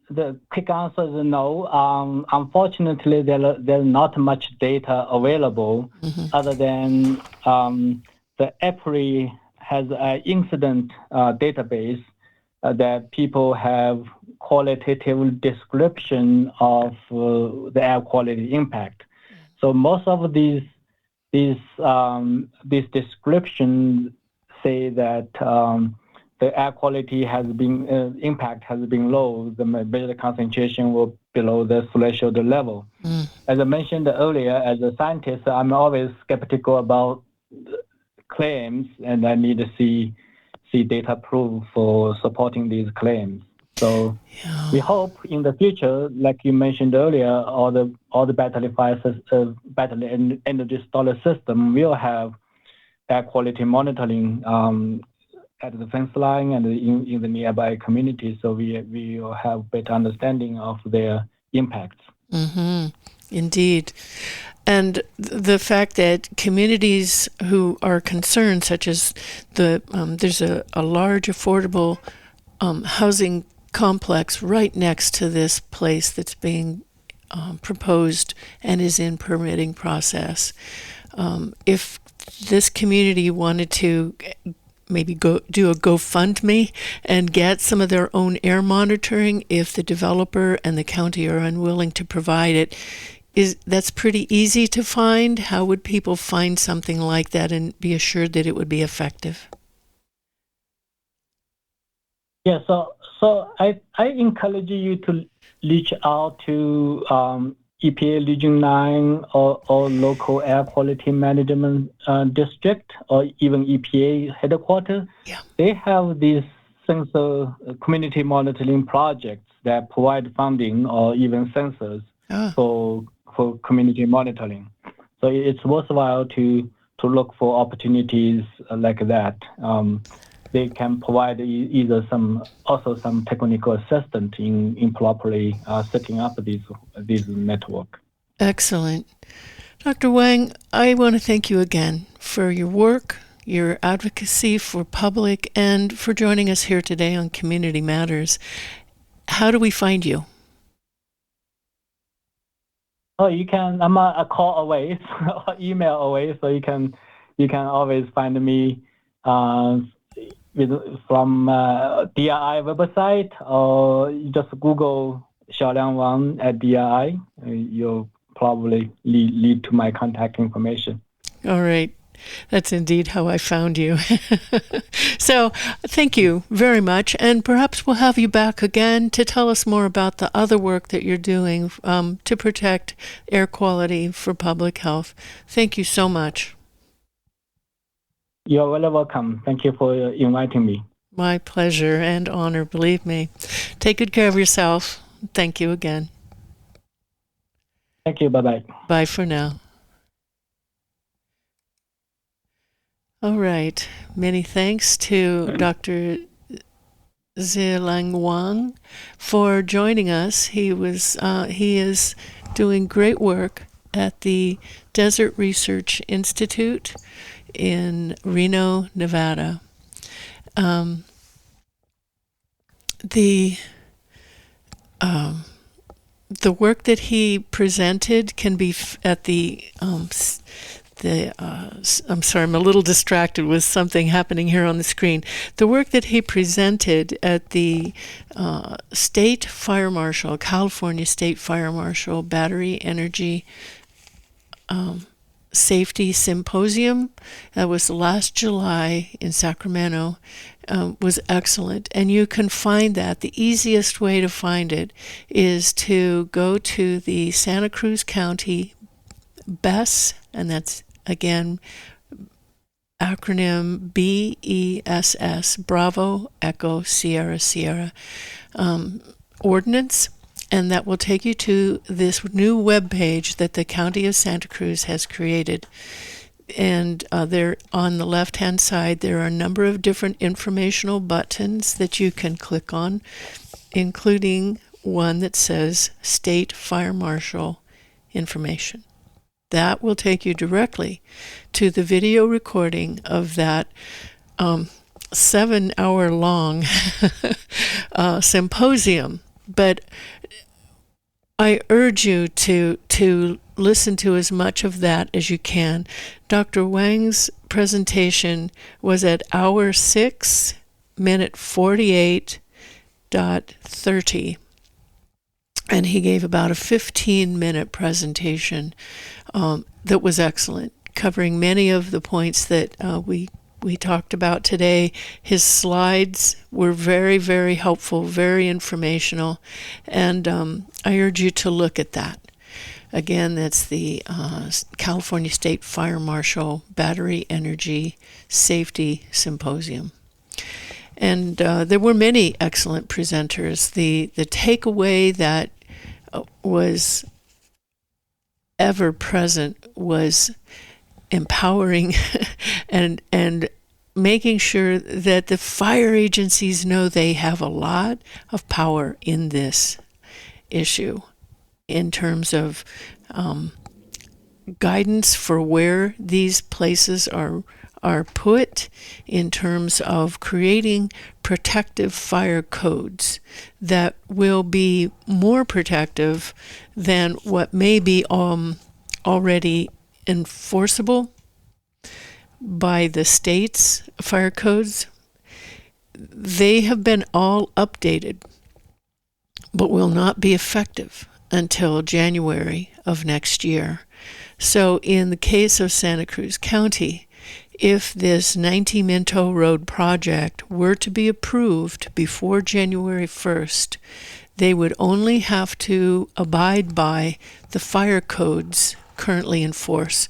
The quick answer is no. Unfortunately, there's not much data available other than the EPRI has an incident database that people have qualitative description of the air quality impact. So most of these descriptions say that the air quality impact has been low. The major concentration was below the threshold level. As I mentioned earlier, as a scientist, I'm always skeptical about claims, and I need to see data proof for supporting these claims. So we hope in the future, like you mentioned earlier, all the battery energy storage system will have air quality monitoring at the fence line and in the nearby community, so we will have better understanding of their impacts. Mm-hmm. Indeed. And the fact that communities who are concerned, such as there's a large affordable housing complex right next to this place that's being proposed and is in permitting process. If this community wanted to maybe do a GoFundMe and get some of their own air monitoring, if the developer and the county are unwilling to provide it, that's pretty easy to find. How would people find something like that and be assured that it would be effective? Yeah, so I encourage you to reach out to EPA Region 9 or local air quality management district or even EPA headquarters. Yeah. They have these sensor community monitoring projects that provide funding or even sensors for community monitoring. So it's worthwhile to look for opportunities like that. They can provide either some technical assistance in properly setting up these network. Excellent. Dr. Wang, I want to thank you again for your work, your advocacy for public, and for joining us here today on Community Matters. How do we find you? Oh, you can. I'm a call away, email away, so you can always find me from DRI website, or you just Google Xiaoliang Wang at DRI. You'll probably lead to my contact information. All right. That's indeed how I found you. So thank you very much. And perhaps we'll have you back again to tell us more about the other work that you're doing to protect air quality for public health. Thank you so much. You're very welcome. Thank you for inviting me. My pleasure and honor, believe me. Take good care of yourself. Thank you again. Thank you. Bye-bye. Bye for now. All right. Many thanks to Dr. Xiaoliang Wang for joining us. He is doing great work at the Desert Research Institute in Reno, Nevada. The work that he presented can be at I'm sorry, I'm a little distracted with something happening here on the screen. The work that he presented at the State Fire Marshal, California State Fire Marshal Battery Energy Safety Symposium, that was last July in Sacramento, was excellent. And you can find that. The easiest way to find it is to go to the Santa Cruz County BESS, and that's again acronym BESS, Bravo Echo Sierra Sierra, Ordinance, and that will take you to this new web page that the County of Santa Cruz has created. And there on the left-hand side, there are a number of different informational buttons that you can click on, including one that says State Fire Marshal Information. That will take you directly to the video recording of that 7-hour-long symposium. But I urge you to listen to as much of that as you can. Dr. Wang's presentation was at hour 6, minute 48.30. And he gave about a 15-minute presentation that was excellent, covering many of the points that we talked about today. His slides were very, very helpful, very informational, and I urge you to look at that. Again, that's the California State Fire Marshal Battery Energy Safety Symposium. And there were many excellent presenters. The takeaway that was ever present was empowering and making sure that the fire agencies know they have a lot of power in this issue in terms of guidance for where these places are put, in terms of creating protective fire codes that will be more protective than what may be already enforceable by the state's fire codes. They have been all updated, but will not be effective until January of next year. So in the case of Santa Cruz County, if this 90 Minto Road project were to be approved before January 1st, they would only have to abide by the fire codes currently in force,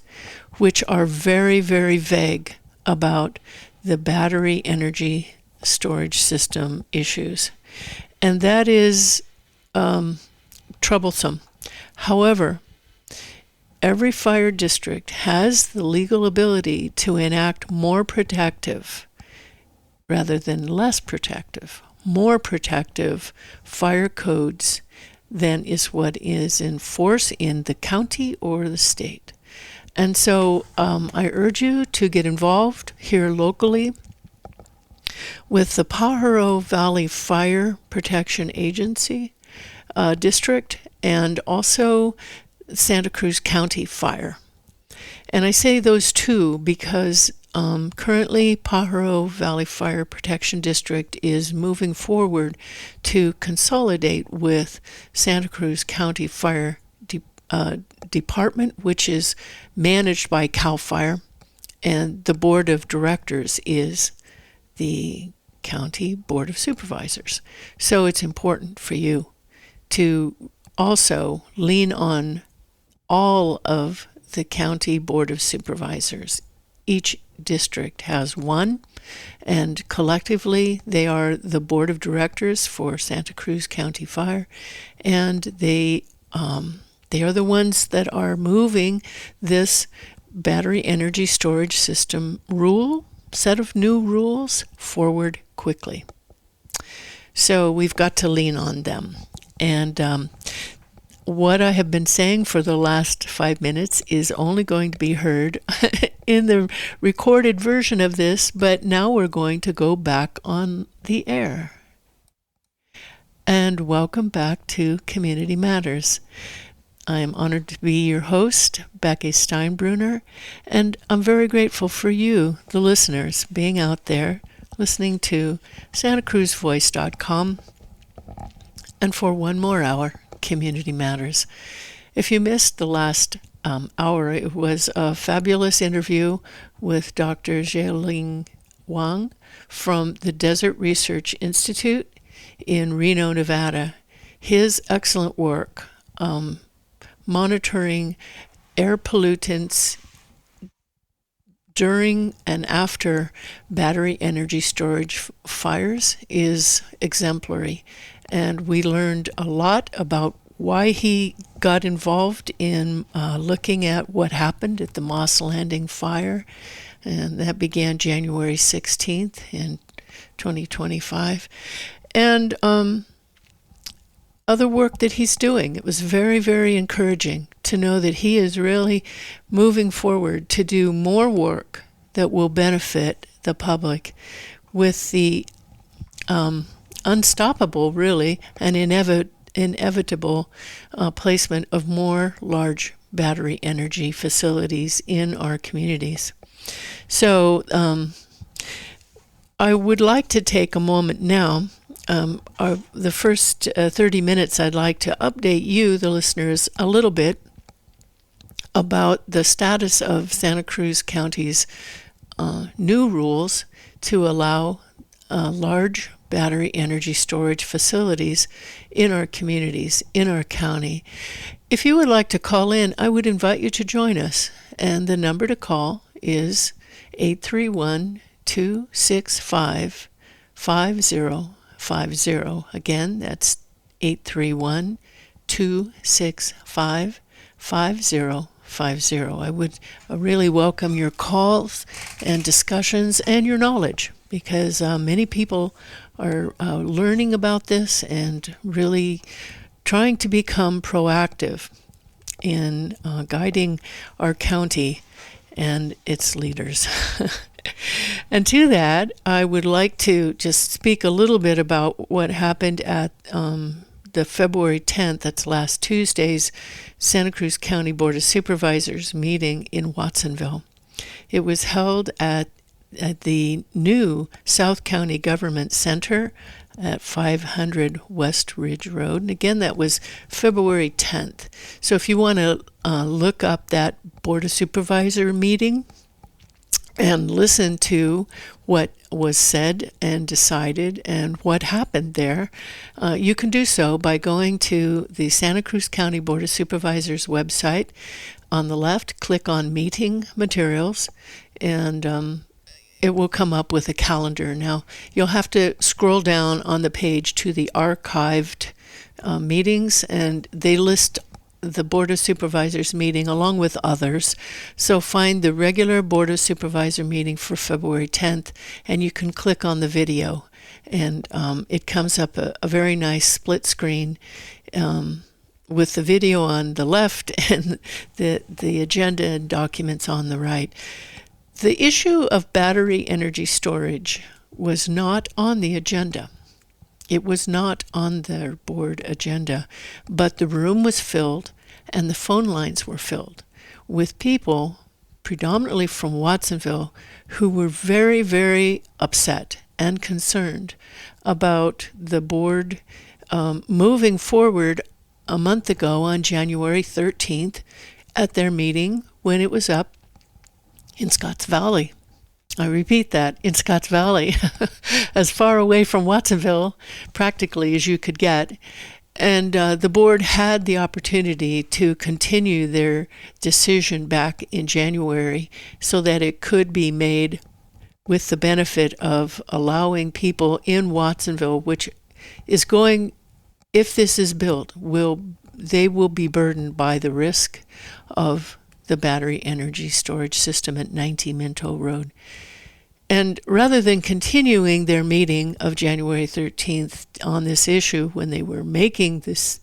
which are very, very vague about the battery energy storage system issues. And that is troublesome. However, every fire district has the legal ability to enact more protective, rather than less protective, more protective fire codes than is what is in force in the county or the state. And so I urge you to get involved here locally with the Pajaro Valley Fire Protection Agency district, and also Santa Cruz County Fire. And I say those two because currently Pajaro Valley Fire Protection District is moving forward to consolidate with Santa Cruz County Fire Department, which is managed by CAL FIRE, and the board of directors is the County Board of Supervisors. So it's important for you to also lean on all of the County Board of Supervisors. Each district has one, and collectively they are the Board of Directors for Santa Cruz County Fire, and they are the ones that are moving this battery energy storage system set of new rules forward quickly. So we've got to lean on them. And what I have been saying for the last 5 minutes is only going to be heard in the recorded version of this, but now we're going to go back on the air. And welcome back to Community Matters. I am honored to be your host, Becky Steinbrunner, and I'm very grateful for you, the listeners, being out there listening to SantaCruzVoice.com, and for one more hour, Community Matters. If you missed the last hour, it was a fabulous interview with Dr. Xiaoliang Wang from the Desert Research Institute in Reno, Nevada. His excellent work monitoring air pollutants during and after battery energy storage fires is exemplary. And we learned a lot about why he got involved in looking at what happened at the Moss Landing fire. And that began January 16th in 2025. And other work that he's doing. It was very, very encouraging to know that he is really moving forward to do more work that will benefit the public with the unstoppable, really, and inevitable placement of more large battery energy facilities in our communities. So I would like to take a moment now. The first 30 minutes, I'd like to update you, the listeners, a little bit about the status of Santa Cruz County's new rules to allow large battery energy storage facilities in our communities, in our county. If you would like to call in, I would invite you to join us. And the number to call is 831-265-5050. Again, that's 831-265-5050. I would really welcome your calls and discussions and your knowledge, because many people are learning about this and really trying to become proactive in guiding our county and its leaders. And to that, I would like to just speak a little bit about what happened at the February 10th, that's last Tuesday's Santa Cruz County Board of Supervisors meeting in Watsonville. It was held at the new South County Government Center at 500 West Ridge Road. And again, that was February 10th. So if you want to look up that Board of Supervisor meeting and listen to what was said and decided and what happened there, you can do so by going to the Santa Cruz County Board of Supervisors website. On the left, click on Meeting Materials, and it will come up with a calendar. Now, you'll have to scroll down on the page to the archived meetings, and they list the Board of Supervisors meeting along with others. So find the regular Board of Supervisor meeting for February 10th, and you can click on the video, and it comes up a very nice split screen with the video on the left and the agenda and documents on the right. The issue of battery energy storage was not on the agenda. It was not on their board agenda, but the room was filled and the phone lines were filled with people, predominantly from Watsonville, who were very, very upset and concerned about the board moving forward a month ago on January 13th at their meeting when it was up in Scotts Valley. I repeat that, in Scotts Valley, as far away from Watsonville practically as you could get. And the board had the opportunity to continue their decision back in January so that it could be made with the benefit of allowing people in Watsonville, which is going, if this is built, they will be burdened by the risk of the battery energy storage system at 90 Minto Road. And rather than continuing their meeting of January 13th on this issue, when they were making this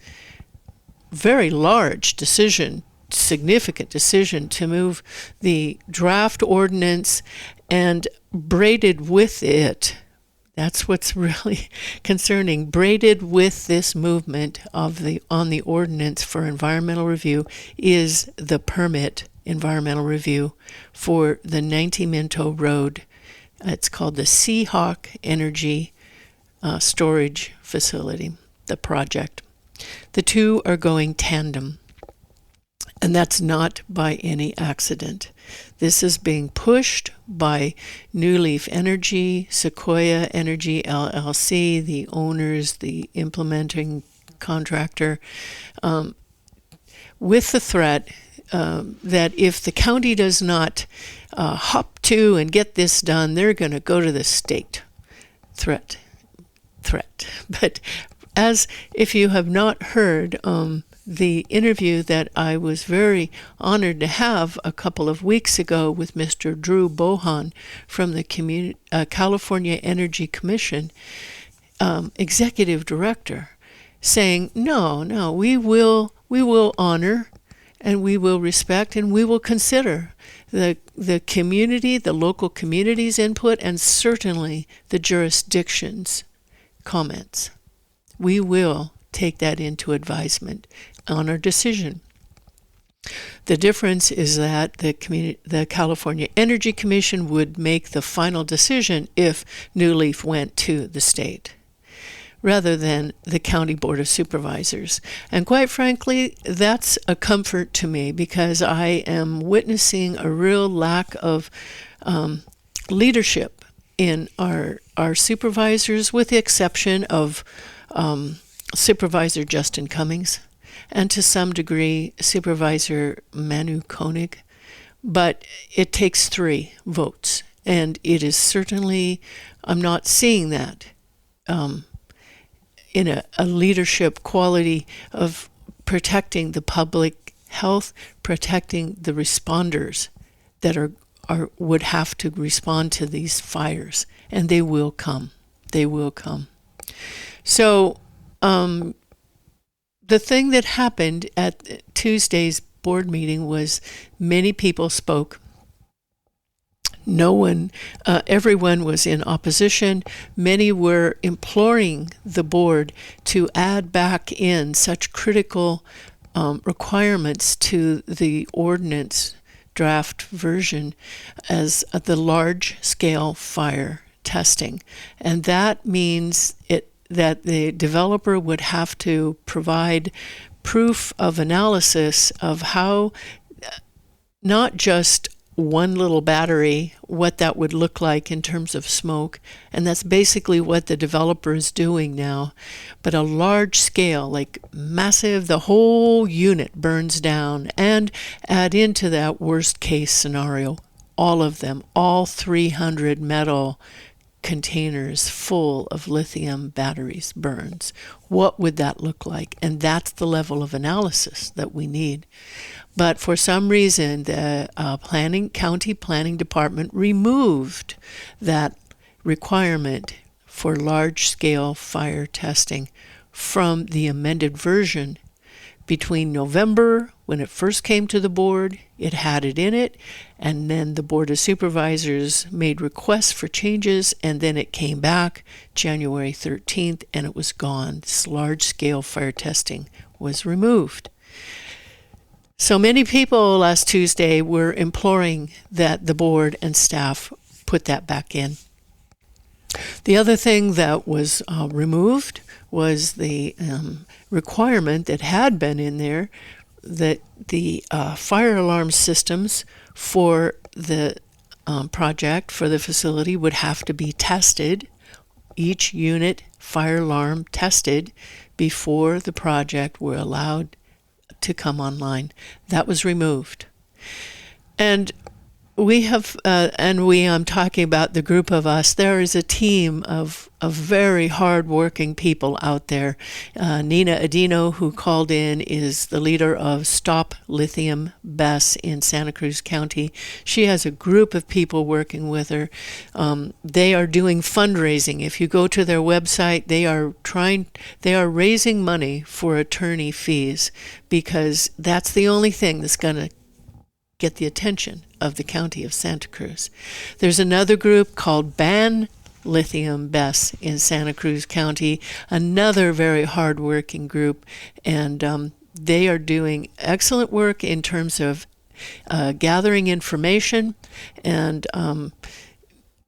very large decision, significant decision to move the draft ordinance and braided with it, that's what's really concerning, braided with this movement of on the ordinance for environmental review is the permit environmental review for the Nantiminto Road. It's called the Seahawk Energy Storage Facility, the project. The two are going tandem, and that's not by any accident. This is being pushed by New Leaf Energy, Sequoia Energy LLC, the owners, the implementing contractor, with the threat that if the county does not hop to and get this done, they're going to go to the state. Threat. But as if you have not heard the interview that I was very honored to have a couple of weeks ago with Mr. Drew Bohan from the California Energy Commission, executive director, saying, no, we will honor and we will respect and we will consider the community, the local community's input, and certainly the jurisdiction's comments. We will take that into advisement on our decision. The difference is that the California Energy Commission would make the final decision if New Leaf went to the state, rather than the County Board of Supervisors. And quite frankly, that's a comfort to me, because I am witnessing a real lack of leadership in our supervisors, with the exception of Supervisor Justin Cummings, and to some degree Supervisor Manu Koenig. But it takes 3 votes, and it is certainly, I'm not seeing that in a leadership quality of protecting the public health, protecting the responders that would have to respond to these fires, and they will come. They will come. So the thing that happened at Tuesday's board meeting was many people spoke. Everyone was in opposition. Many were imploring the board to add back in such critical requirements to the ordinance draft version as the large-scale fire testing. And that means that the developer would have to provide proof of analysis of how, not just one little battery, what that would look like in terms of smoke, and that's basically what the developer is doing now, but a large scale, like massive, the whole unit burns down, and add into that worst case scenario, all of them, all 300 metal containers full of lithium batteries burns. What would that look like? And that's the level of analysis that we need. But for some reason, the county planning department removed that requirement for large-scale fire testing from the amended version. Between November, when it first came to the board, it had it in it, and then the Board of Supervisors made requests for changes, and then it came back January 13th, and it was gone. This large-scale fire testing was removed. So many people last Tuesday were imploring that the board and staff put that back in. The other thing that was removed was the requirement that had been in there that the fire alarm systems for the project, for the facility, would have to be tested, each unit fire alarm tested, before the project were allowed to come online. That was removed. And We have, I'm talking about the group of us. There is a team of very hard-working people out there. Nina Adino, who called in, is the leader of Stop Lithium BESS in Santa Cruz County. She has a group of people working with her. They are doing fundraising. If you go to their website, they are raising money for attorney fees, because that's the only thing that's going to get the attention of the county of Santa Cruz. There's another group called Ban Lithium BESS in Santa Cruz County, another very hard-working group, and they are doing excellent work in terms of gathering information and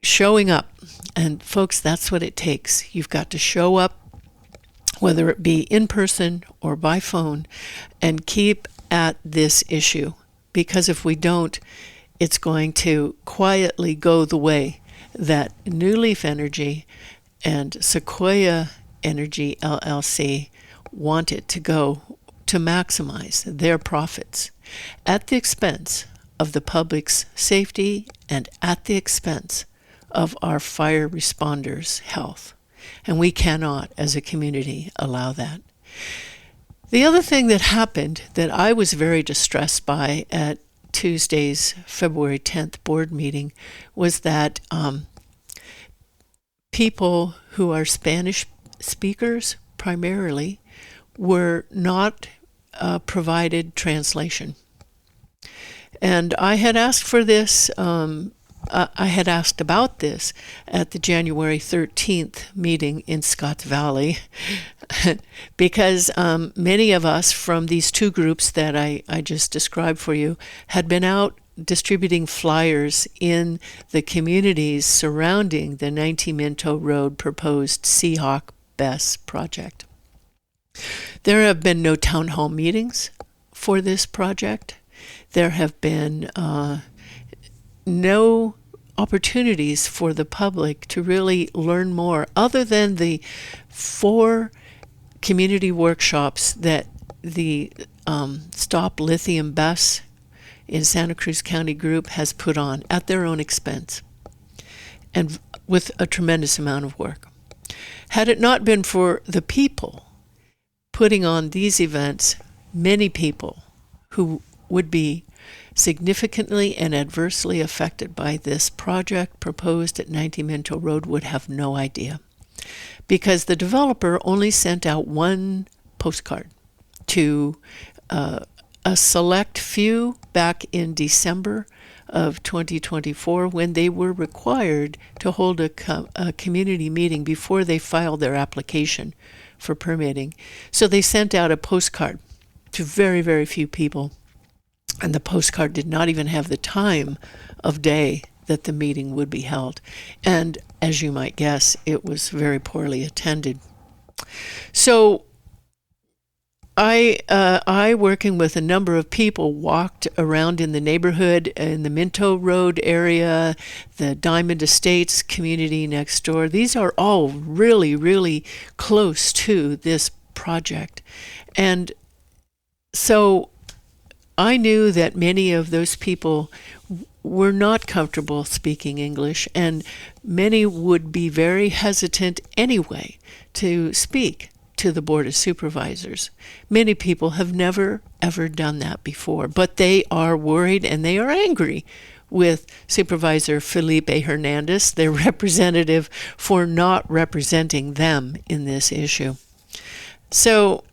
showing up. And folks, that's what it takes. You've got to show up, whether it be in person or by phone, and keep at this issue. Because if we don't, it's going to quietly go the way that New Leaf Energy and Sequoia Energy LLC want it to go, to maximize their profits at the expense of the public's safety and at the expense of our fire responders' health. And we cannot, as a community, allow that. The other thing that happened that I was very distressed by at Tuesday's February 10th board meeting was that people who are Spanish speakers primarily were not provided translation. And I had asked for this, I had asked about this at the January 13th meeting in Scotts Valley, because many of us from these two groups that I just described for you had been out distributing flyers in the communities surrounding the 90 Minto Road proposed Seahawk BESS project. There have been no town hall meetings for this project. There have been no opportunities for the public to really learn more, other than the 4 community workshops that the Stop Lithium BESS in Santa Cruz County group has put on at their own expense and with a tremendous amount of work. Had it not been for the people putting on these events, many people who would be significantly and adversely affected by this project proposed at 90 Minto Road would have no idea, because the developer only sent out one postcard to a select few back in December of 2024, when they were required to hold a community meeting before they filed their application for permitting. So they sent out a postcard to very, very few people. And the postcard did not even have the time of day that the meeting would be held. And as you might guess, it was very poorly attended. So I working with a number of people, walked around in the neighborhood, in the Minto Road area, the Diamond Estates community next door. These are all really, really close to this project. And so I knew that many of those people were not comfortable speaking English, and many would be very hesitant anyway to speak to the Board of Supervisors. Many people have never, ever done that before, but they are worried and they are angry with Supervisor Felipe Hernandez, their representative, for not representing them in this issue. So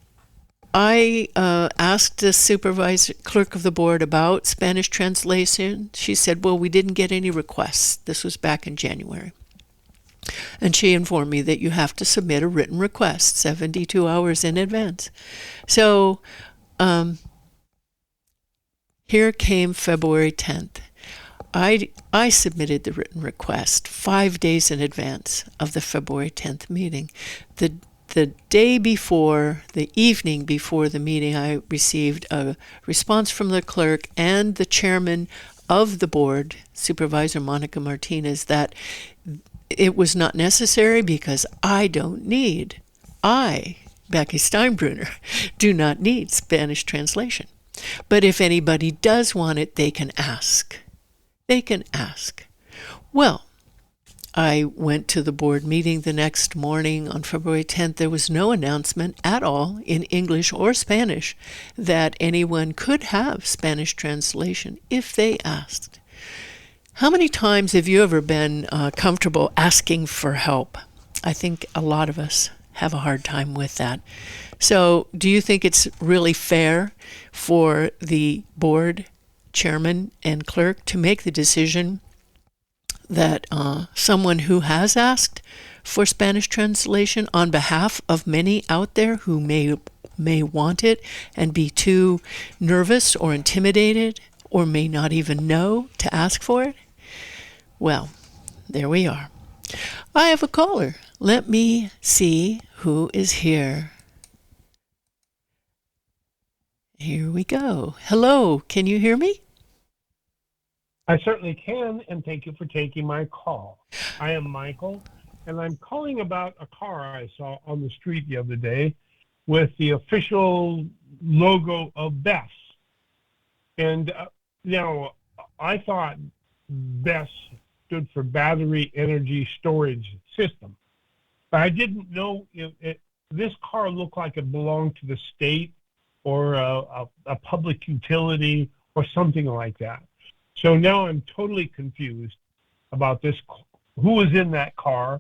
I asked the supervisor, clerk of the board, about Spanish translation. She said, well, we didn't get any requests. This was back in January. And she informed me that you have to submit a written request 72 hours in advance. So here came February 10th. I submitted the written request 5 days in advance of the February 10th meeting. The day before, the evening before the meeting, I received a response from the clerk and the chairman of the board, Supervisor Monica Martinez, that it was not necessary because Becky Steinbrunner, do not need Spanish translation. But if anybody does want it, they can ask. they can ask. Well, I went to the board meeting the next morning on February 10th. There was no announcement at all in English or Spanish that anyone could have Spanish translation if they asked. How many times have you ever been comfortable asking for help? I think a lot of us have a hard time with that. So do you think it's really fair for the board chairman and clerk to make the decision that someone who has asked for Spanish translation on behalf of many out there who may want it and be too nervous or intimidated or may not even know to ask for it? Well, there we are. I have a caller. Let me see who is here. Here we go. Hello, can you hear me? I certainly can, and thank you for taking my call. I am Michael, and I'm calling about a car I saw on the street the other day with the official logo of BESS. And I thought BESS stood for Battery Energy Storage System, but I didn't know this car looked like it belonged to the state or a public utility or something like that. So now I'm totally confused about this. Who is in that car,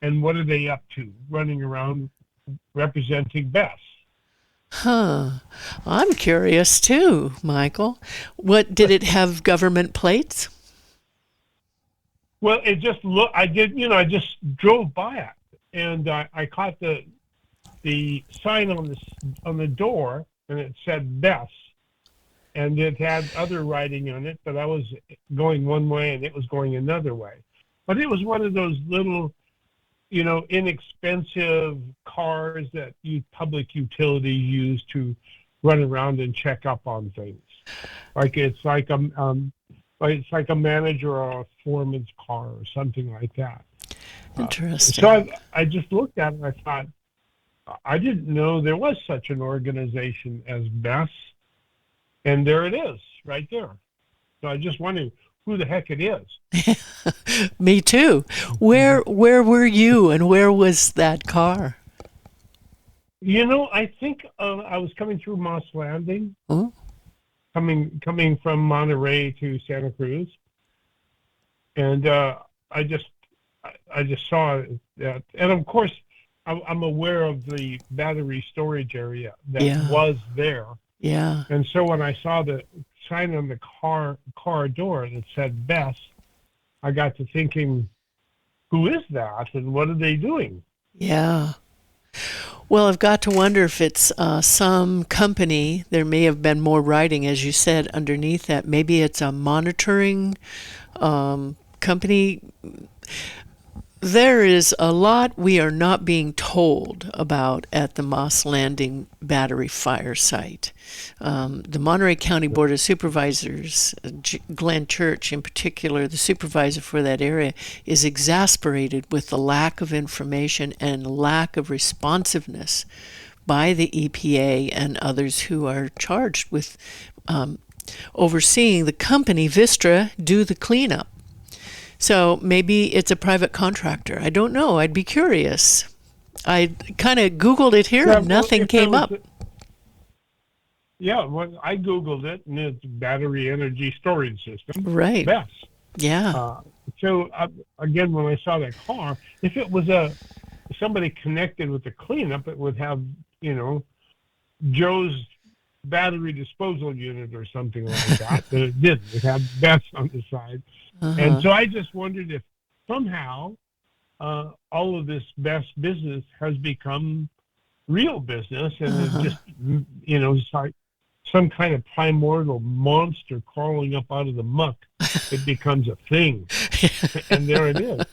and what are they up to, running around representing BESS? I'm curious too, Michael. What did it have government plates? Well, it just I just drove by it, and I caught the sign on the door, and it said BESS. And it had other writing on it, but I was going one way and it was going another way. But it was one of those little, inexpensive cars that public utility use to run around and check up on things. It's like a manager or a foreman's car or something like that. Interesting. So I just looked at it and I thought, I didn't know there was such an organization as BESS. And there it is, right there. So I just wondered who the heck it is. Me too. Where were you, and where was that car? I think I was coming through Moss Landing, coming from Monterey to Santa Cruz, and I just saw that, and of course I'm aware of the battery storage area that was there. Yeah. And so when I saw the sign on the car door that said BESS, I got to thinking, who is that and what are they doing? Yeah. Well, I've got to wonder if it's some company. There may have been more writing, as you said, underneath that. Maybe it's a monitoring company. There is a lot we are not being told about at the Moss Landing battery fire site. The Monterey County Board of Supervisors, Glenn Church in particular, the supervisor for that area, is exasperated with the lack of information and lack of responsiveness by the EPA and others who are charged with overseeing the company, Vistra, do the cleanup. So maybe it's a private contractor. I don't know. I'd be curious. I kind of Googled it here and nothing came up. Well, I Googled it, and it's Battery Energy Storage System. Right. BESS. Yeah. So, again, when I saw that car, if it was somebody connected with the cleanup, it would have, Joe's battery disposal unit or something like that. But it didn't. It had BESS on the side. And so I just wondered if somehow all of this BESS business has become real business, and it's just, it's like some kind of primordial monster crawling up out of the muck. It becomes a thing. And there it is.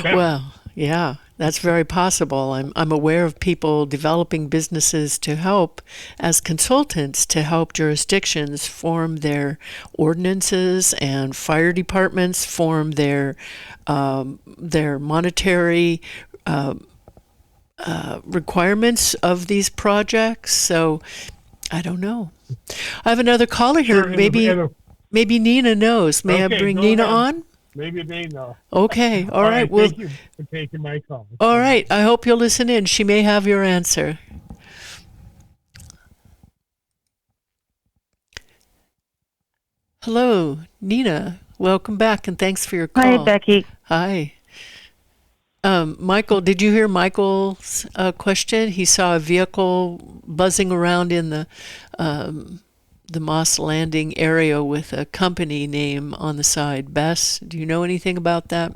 Well, yeah, that's very possible. I'm aware of people developing businesses to help as consultants to help jurisdictions form their ordinances and fire departments form their monetary requirements of these projects. So I don't know. I have another caller here. Sure, Maybe Nina knows. May I bring Nina on? Maybe they know. Okay. All right. Well, thank you for taking my call. All right. I hope you'll listen in. She may have your answer. Hello, Nina. Welcome back, and thanks for your call. Hi, Becky. Hi. Michael, did you hear Michael's question? He saw a vehicle buzzing around in the Moss Landing area with a company name on the side. BESS, do you know anything about that?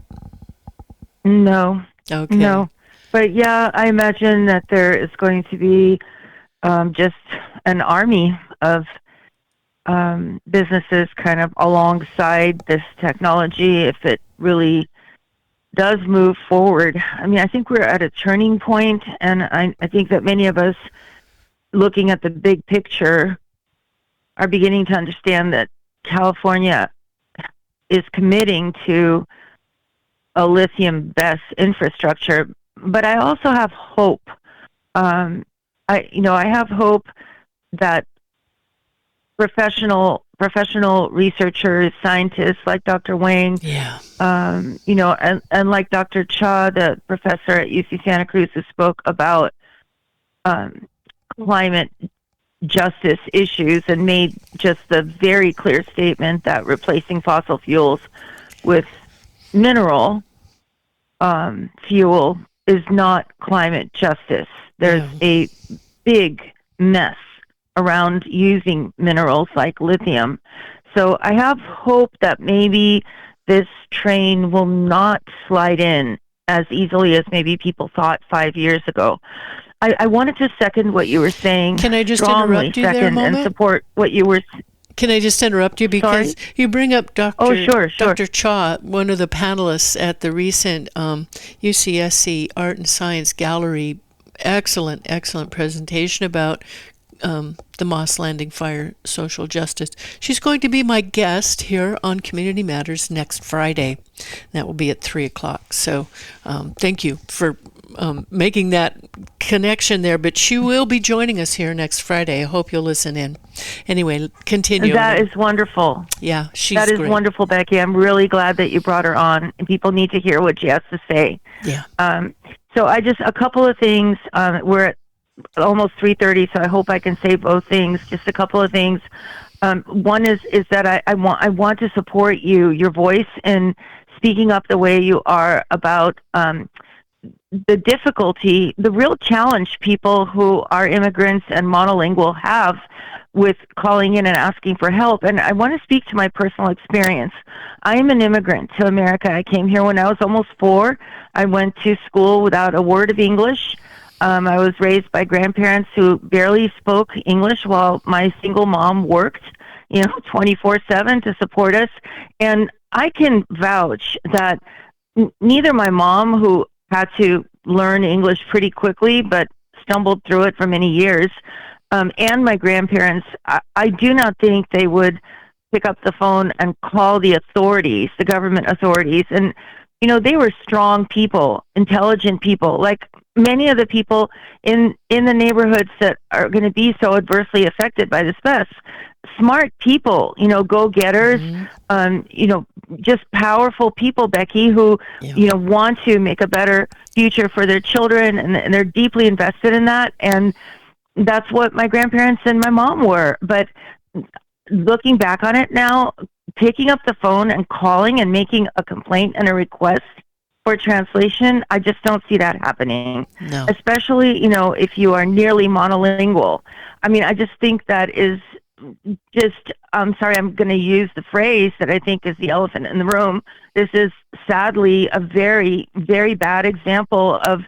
No. Okay. No. But yeah, I imagine that there is going to be just an army of businesses kind of alongside this technology if it really does move forward. I mean, I think we're at a turning point, and I think that many of us, looking at the big picture, are beginning to understand that California is committing to a lithium BESS infrastructure. But I also have hope. I have hope that professional researchers, scientists like Dr. Wang, and like Dr. Cha, the professor at UC Santa Cruz, who spoke about climate justice issues and made just the very clear statement that replacing fossil fuels with mineral fuel is not climate justice. There's a big mess around using minerals like lithium. So I have hope that maybe this train will not slide in as easily as maybe people thought 5 years ago. I wanted to second what you were saying. Can I just interrupt you there a moment? And support what you were. Can I just interrupt you because you bring up Dr. Cha, one of the panelists at the recent UCSC Art and Science Gallery, excellent presentation about the Moss Landing Fire social justice. She's going to be my guest here on Community Matters next Friday. That will be at 3:00. So thank you for making that connection there. But she will be joining us here next Friday. I hope you'll listen in. Anyway, continue. That is wonderful. Yeah, she's That is great. wonderful, Becky. I'm really glad that you brought her on, and people need to hear what she has to say. Yeah. So a couple of things. We're at almost 3:30, so I hope I can say both things. Just a couple of things. One is that I want to support your voice in speaking up the way you are about the difficulty, the real challenge people who are immigrants and monolingual have with calling in and asking for help. And I want to speak to my personal experience. I am an immigrant to America. I came here when I was almost 4. I went to school without a word of English. I was raised by grandparents who barely spoke English while my single mom worked, 24/7 to support us. And I can vouch that neither my mom, who had to learn English pretty quickly but stumbled through it for many years, and my grandparents, I do not think they would pick up the phone and call the authorities, the government authorities. And, they were strong people, intelligent people, like many of the people in the neighborhoods that are going to be so adversely affected by this BESS. Smart people, go-getters, just powerful people, Becky, who, want to make a better future for their children, and they're deeply invested in that. And that's what my grandparents and my mom were. But looking back on it now, picking up the phone and calling and making a complaint and a request for translation, I just don't see that happening. No. Especially, if you are nearly monolingual. I mean, I just think that is just, I'm sorry, I'm going to use the phrase that I think is the elephant in the room. This is sadly a very, very bad example of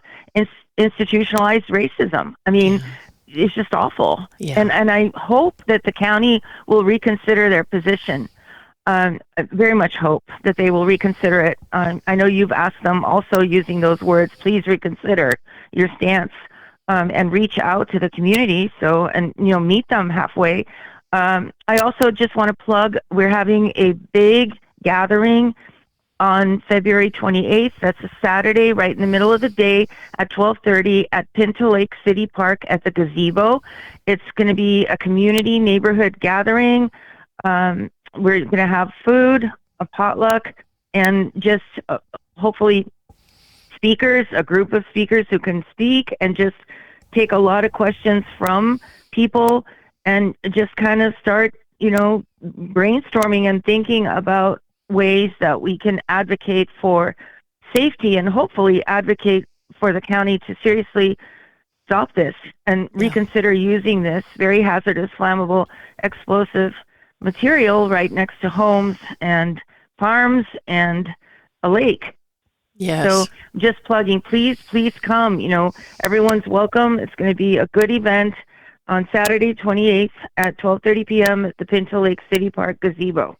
institutionalized racism. I mean, it's just awful. Yeah. And I hope that the county will reconsider their position. I very much hope that they will reconsider it. I know you've asked them also using those words, please reconsider your stance and reach out to the community and meet them halfway. I also just want to plug, we're having a big gathering on February 28th. That's a Saturday, right in the middle of the day at 12:30 at Pinto Lake City Park at the gazebo. It's going to be a community neighborhood gathering. we're going to have food, a potluck, and just hopefully speakers, a group of speakers who can speak and just take a lot of questions from people and just kind of start, brainstorming and thinking about ways that we can advocate for safety and hopefully advocate for the county to seriously stop this and reconsider using this very hazardous, flammable, explosive material right next to homes and farms and a lake. Yes. So just plugging, please come. Everyone's welcome. It's going to be a good event on Saturday, 28th at 12:30 p.m. at the Pinto Lake City Park gazebo.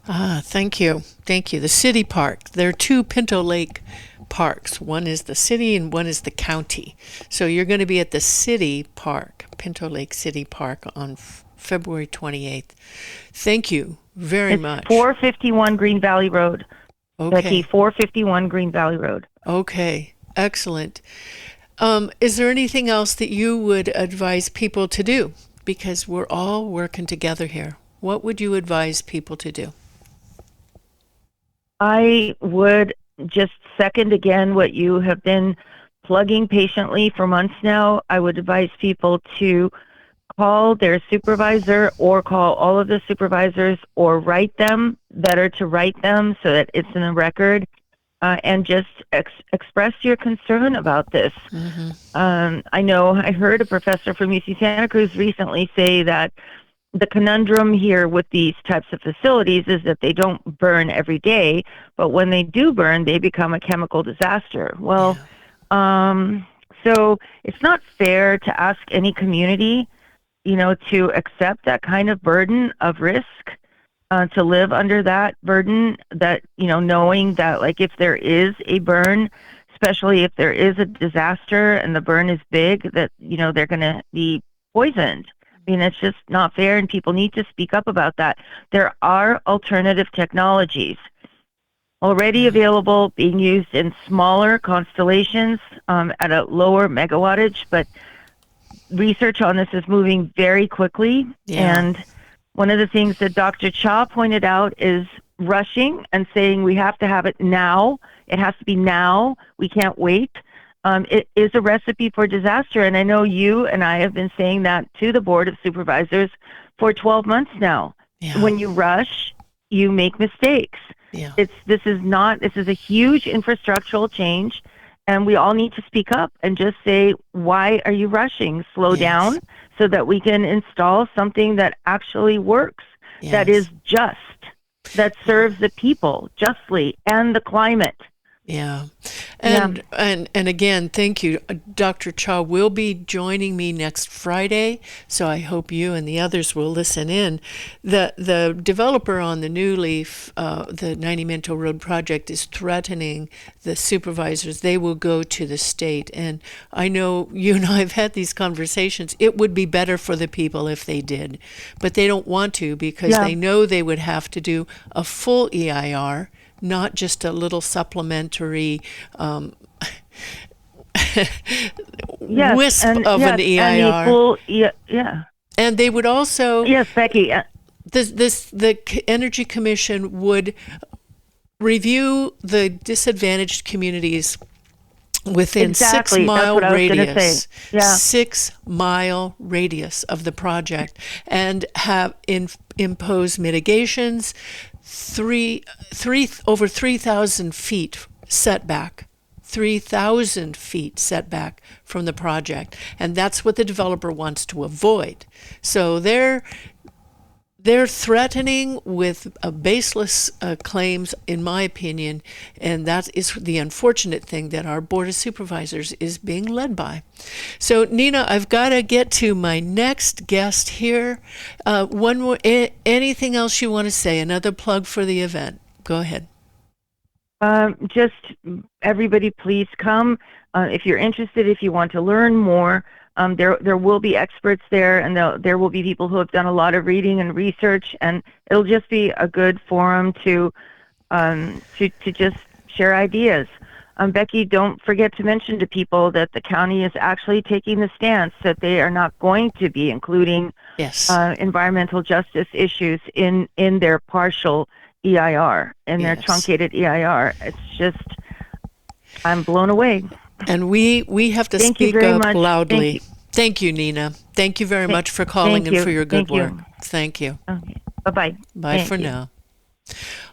Thank you. The city park. There are two Pinto Lake parks. One is the city and one is the county. So you're going to be at the city park, Pinto Lake City Park, on February 28th. Thank you very much. 451 Green Valley Road. Okay. Becky, 451 Green Valley Road. Okay. Excellent. Is there anything else that you would advise people to do? Because we're all working together here. What would you advise people to do? I would just second again what you have been plugging patiently for months now. I would advise people to call their supervisor or call all of the supervisors or write them. Better to write them so that it's in the record, and just express your concern about this. Mm-hmm. I know I heard a professor from UC Santa Cruz recently say that the conundrum here with these types of facilities is that they don't burn every day, but when they do burn, they become a chemical disaster. Well, so it's not fair to ask any community, to accept that kind of burden of risk, to live under that burden, that, knowing that, like, if there is a burn, especially if there is a disaster and the burn is big, that, they're going to be poisoned. I mean, it's just not fair, and people need to speak up about that. There are alternative technologies already available, being used in smaller constellations at a lower megawattage, but research on this is moving very quickly. Yeah. And one of the things that Dr. Cha pointed out is rushing and saying we have to have it now. It has to be now. We can't wait. It is a recipe for disaster, and I know you and I have been saying that to the Board of Supervisors for 12 months now. Yeah. When you rush, you make mistakes. Yeah. This is a huge infrastructural change, and we all need to speak up and just say, why are you rushing? Slow down so that we can install something that actually works, that is just, that serves the people justly and the climate. Yeah. And again, thank you. Dr. Cha will be joining me next Friday, so I hope you and the others will listen in. The developer on the New Leaf, the 90 Minto Road project, is threatening the supervisors. They will go to the state. And I know you and I have had these conversations. It would be better for the people if they did, but they don't want to because they know they would have to do a full EIR, not just a little supplementary wisp of an EIR. And they would also... Yes, Becky. The Energy Commission would review the disadvantaged communities within 6 mile radius, 6 mile radius of the project, and have impose mitigations, over 3,000 feet setback. 3,000 feet setback from the project, and that's what the developer wants to avoid. So they're threatening with baseless claims, in my opinion, and that is the unfortunate thing that our Board of Supervisors is being led by. So, Nina, I've got to get to my next guest here. One more. Anything else you want to say? Another plug for the event? Go ahead. Just everybody, please come. If you're interested, if you want to learn more, there will be experts there, and there will be people who have done a lot of reading and research, and it'll just be a good forum to just share ideas. Becky, don't forget to mention to people that the county is actually taking the stance that they are not going to be including Yes. environmental justice issues in their partial EIR, in their Yes. truncated EIR. It's just, I'm blown away. And we have to Thank you speak very up much. loudly. Thank you, Nina. Thank you very much for calling and for your good work. Thank you. Okay. Bye-bye. Bye for now.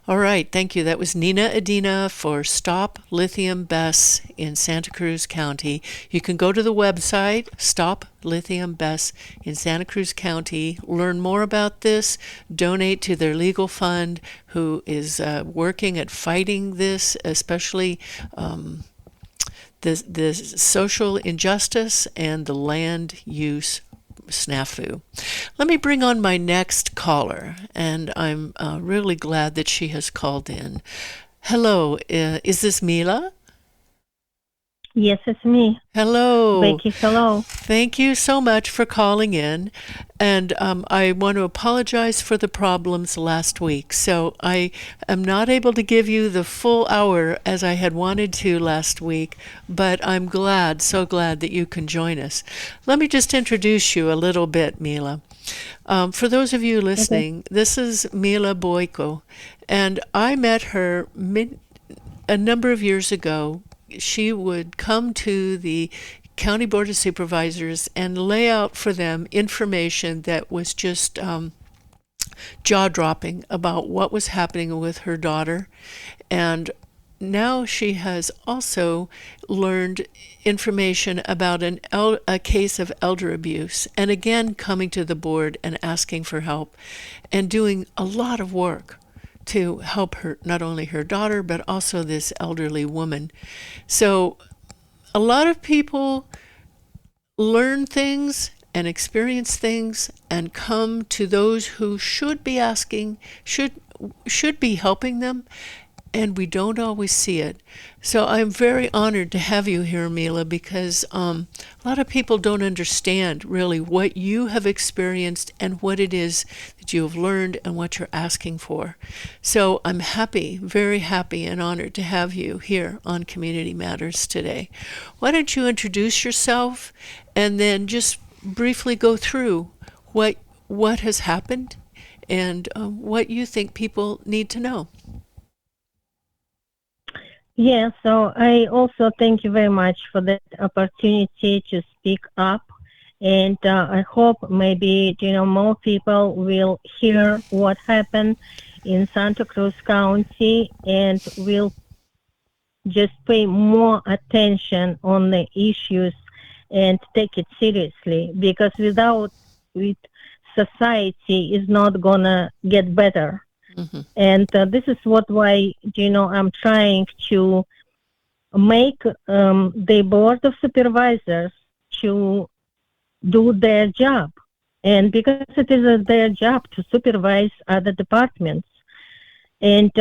All right, thank you. That was Nina Adina for Stop Lithium BESS in Santa Cruz County. You can go to the website, Stop Lithium BESS in Santa Cruz County, learn more about this, donate to their legal fund who is working at fighting this, especially the social injustice and the land use snafu. Let me bring on my next caller, and I'm really glad that she has called in. Hello, is this Mila? Yes, it's me. Hello. Becky, hello. Thank you so much for calling in. And I want to apologize for the problems last week. So I am not able to give you the full hour as I had wanted to last week, but I'm glad, so glad that you can join us. Let me just introduce you a little bit, Mila. For those of you listening, This is Mila Boiko, and I met her a number of years ago. She would come to the County Board of Supervisors and lay out for them information that was just jaw-dropping about what was happening with her daughter. And now she has also learned information about a case of elder abuse, and again coming to the board and asking for help and doing a lot of work to help her, not only her daughter, but also this elderly woman. So a lot of people learn things and experience things and come to those who should be asking, should be helping them, and we don't always see it. So I'm very honored to have you here, Mila, because a lot of people don't understand really what you have experienced and what it is that you have learned and what you're asking for. So I'm happy, very happy and honored to have you here on Community Matters today. Why don't you introduce yourself and then just briefly go through what has happened and what you think people need to know. Yeah, so I also thank you very much for that opportunity to speak up. And I hope maybe, more people will hear what happened in Santa Cruz County and will just pay more attention on the issues and take it seriously, because without it, society is not going to get better. Mm-hmm. And this is why I'm trying to make the Board of Supervisors to do their job. And because it is their job to supervise other departments. And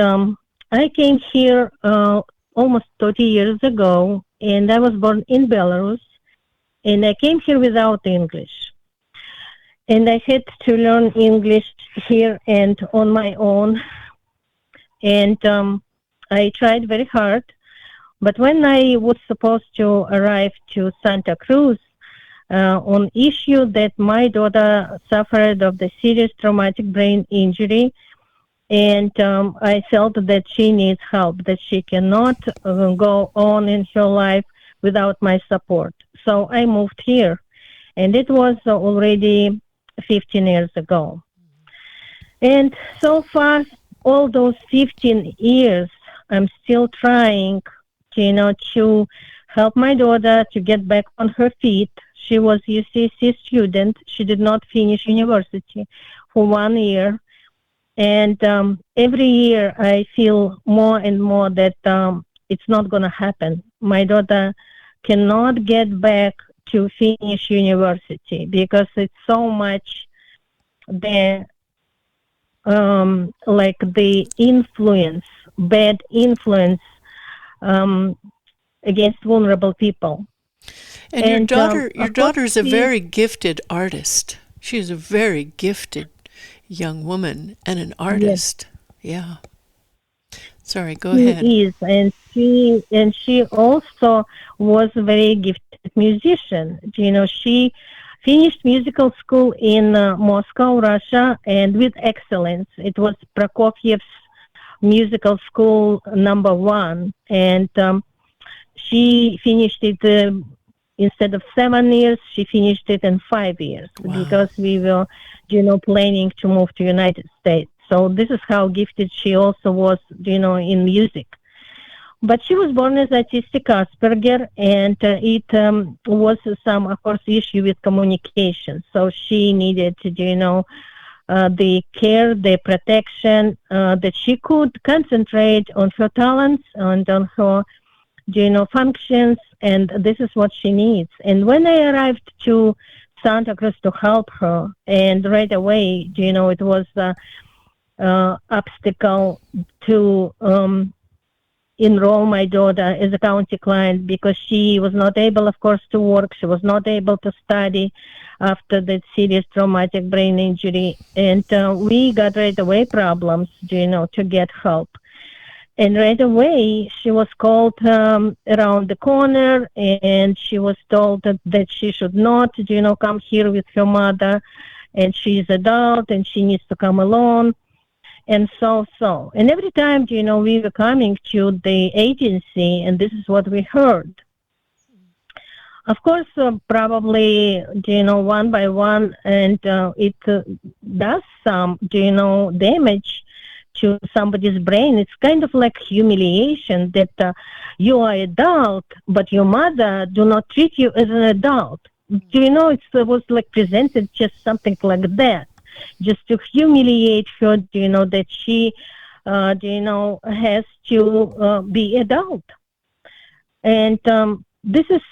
I came here almost 30 years ago, and I was born in Belarus, and I came here without English. And I had to learn English here and on my own. And I tried very hard. But when I was supposed to arrive to Santa Cruz on issue that my daughter suffered of the serious traumatic brain injury, and I felt that she needs help, that she cannot go on in her life without my support. So I moved here. And it was already 15 years ago. And so far, all those 15 years, I'm still trying, to help my daughter to get back on her feet. She was a UCSC student. She did not finish university for 1 year. And every year I feel more and more that it's not going to happen. My daughter cannot get back to finish university because it's so much the influence, bad influence against vulnerable people. And your daughter is a very gifted artist. She is a very gifted young woman and an artist. Yes. Yeah. Sorry, go ahead. She is, and she also was a very gifted musician. She finished musical school in Moscow, Russia, and with excellence. It was Prokofiev's musical school #1, and she finished it instead of 7 years. She finished it in 5 years. Wow. Because we were, planning to move to United States. So this is how gifted she also was, in music. But she was born as autistic Asperger, and it was some, of course, issue with communication. So she needed, the care, the protection, that she could concentrate on her talents and on her, functions, and this is what she needs. And when I arrived to Santa Cruz to help her, and right away, it was obstacle to enroll my daughter as a county client, because she was not able, of course, to work. She was not able to study after that serious traumatic brain injury. And we got right away problems, to get help. And right away, she was called around the corner, and she was told that she should not, come here with her mother, and she's adult, and she needs to come alone. And so. And every time, we were coming to the agency, and this is what we heard. Of course, probably, one by one, and it does some, damage to somebody's brain. It's kind of like humiliation that you are adult, but your mother do not treat you as an adult. It was like presented just something like that, just to humiliate her, that she, has to be adult. And this is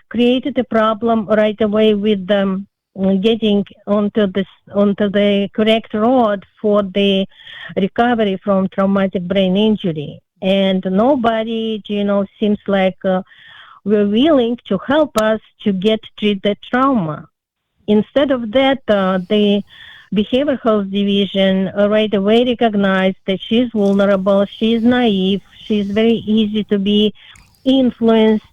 created a problem right away with getting onto the correct road for the recovery from traumatic brain injury. And nobody, seems like were willing to help us to treat that trauma. Instead of that, the Behavioral Health Division right away recognized that she's vulnerable, she's naive, she's very easy to be influenced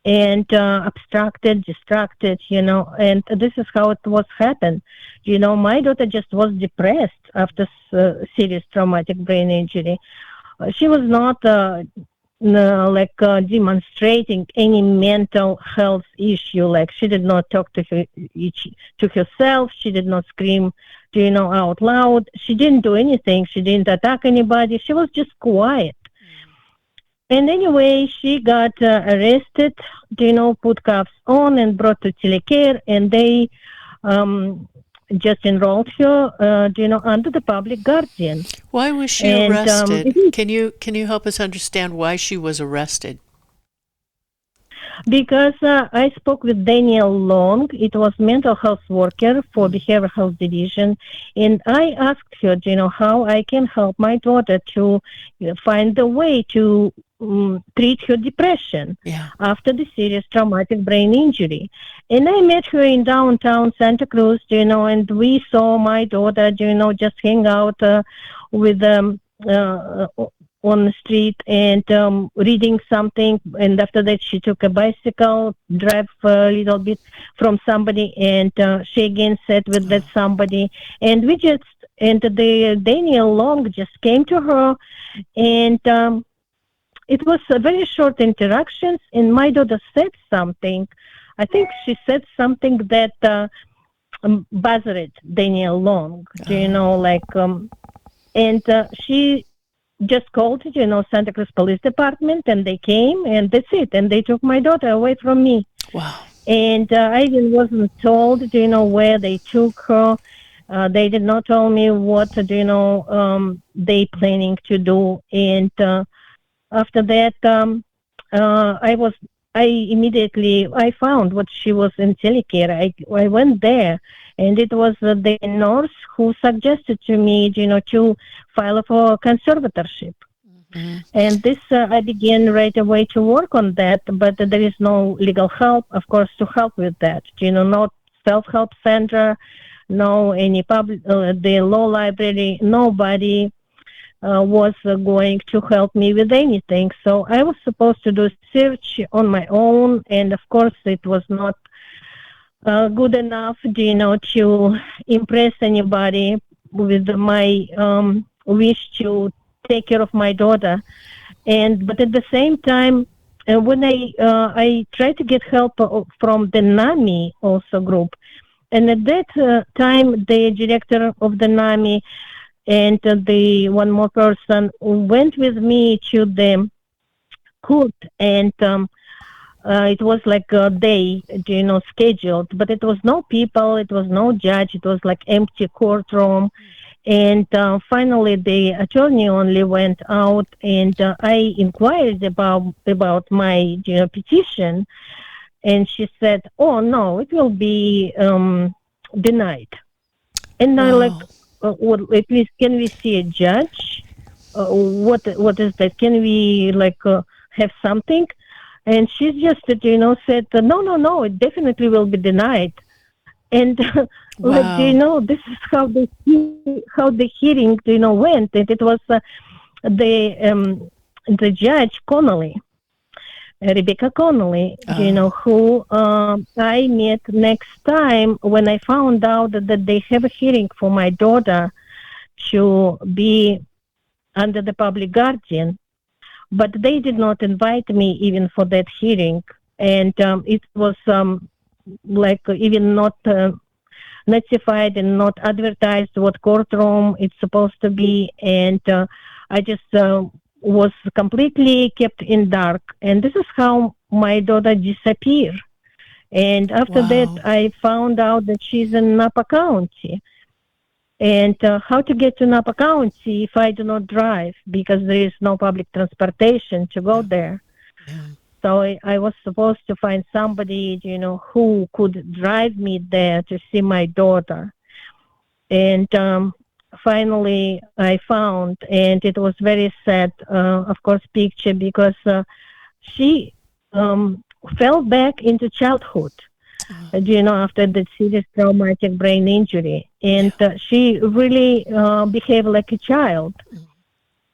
and abstracted, distracted, and this is how it was happened. My daughter just was depressed after serious traumatic brain injury. She was not demonstrating any mental health issue. Like, she did not talk to herself. She did not scream, out loud. She didn't do anything. She didn't attack anybody. She was just quiet. And anyway, she got arrested, put cuffs on and brought to telecare, and they just enrolled her, under the public guardian. Why was she arrested? Can you help us understand why she was arrested? Because I spoke with Daniel Long. It was mental health worker for Behavioral Health Division, and I asked her, how I can help my daughter to find a way to treat her depression after the serious traumatic brain injury. And I met her in downtown Santa Cruz, and we saw my daughter, just hang out with on the street and reading something. And after that, she took a bicycle, drive a little bit from somebody, and she again sat with that somebody. And the Daniel Long just came to her, and it was a very short interactions, and my daughter said something. I think she said something that bothered Daniel Long, and she just called, Santa Cruz Police Department, and they came, and that's it. And they took my daughter away from me. Wow. And I even wasn't told, where they took her. They did not tell me what, they planning to do. And after that, I found what she was in telecare. I went there, and it was the nurse who suggested to me, to file for conservatorship. Mm-hmm. And this, I began right away to work on that, but there is no legal help, of course, to help with that. No self-help center, no any public, the law library, nobody was going to help me with anything. So I was supposed to do search on my own, and of course it was not good enough, to impress anybody with my wish to take care of my daughter. But at the same time, when I tried to get help from the NAMI also group, and at that time the director of the NAMI and the one more person went with me to the court, and it was like a day, scheduled, but it was no people, it was no judge, it was like empty courtroom. And finally, the attorney only went out, and I inquired about my petition, and she said, "Oh no, it will be denied." And I like, well, at least can we see a judge? What is that? Can we have something? And she just said, no, it definitely will be denied. And this is how the hearing went. And it was the judge Connolly, Rebecca Connolly, who I met next time when I found out that they have a hearing for my daughter to be under the public guardian. But they did not invite me even for that hearing. And it was even not notified and not advertised what courtroom it's supposed to be. And I just was completely kept in dark. And this is how my daughter disappeared. And after that, I found out that she's in Napa County. And how to get to Napa County if I do not drive, because there is no public transportation to go there. Yeah. So I was supposed to find somebody, who could drive me there to see my daughter. And finally I found, and it was very sad, of course, picture, because she fell back into childhood. After the serious traumatic brain injury. And she really behaved like a child.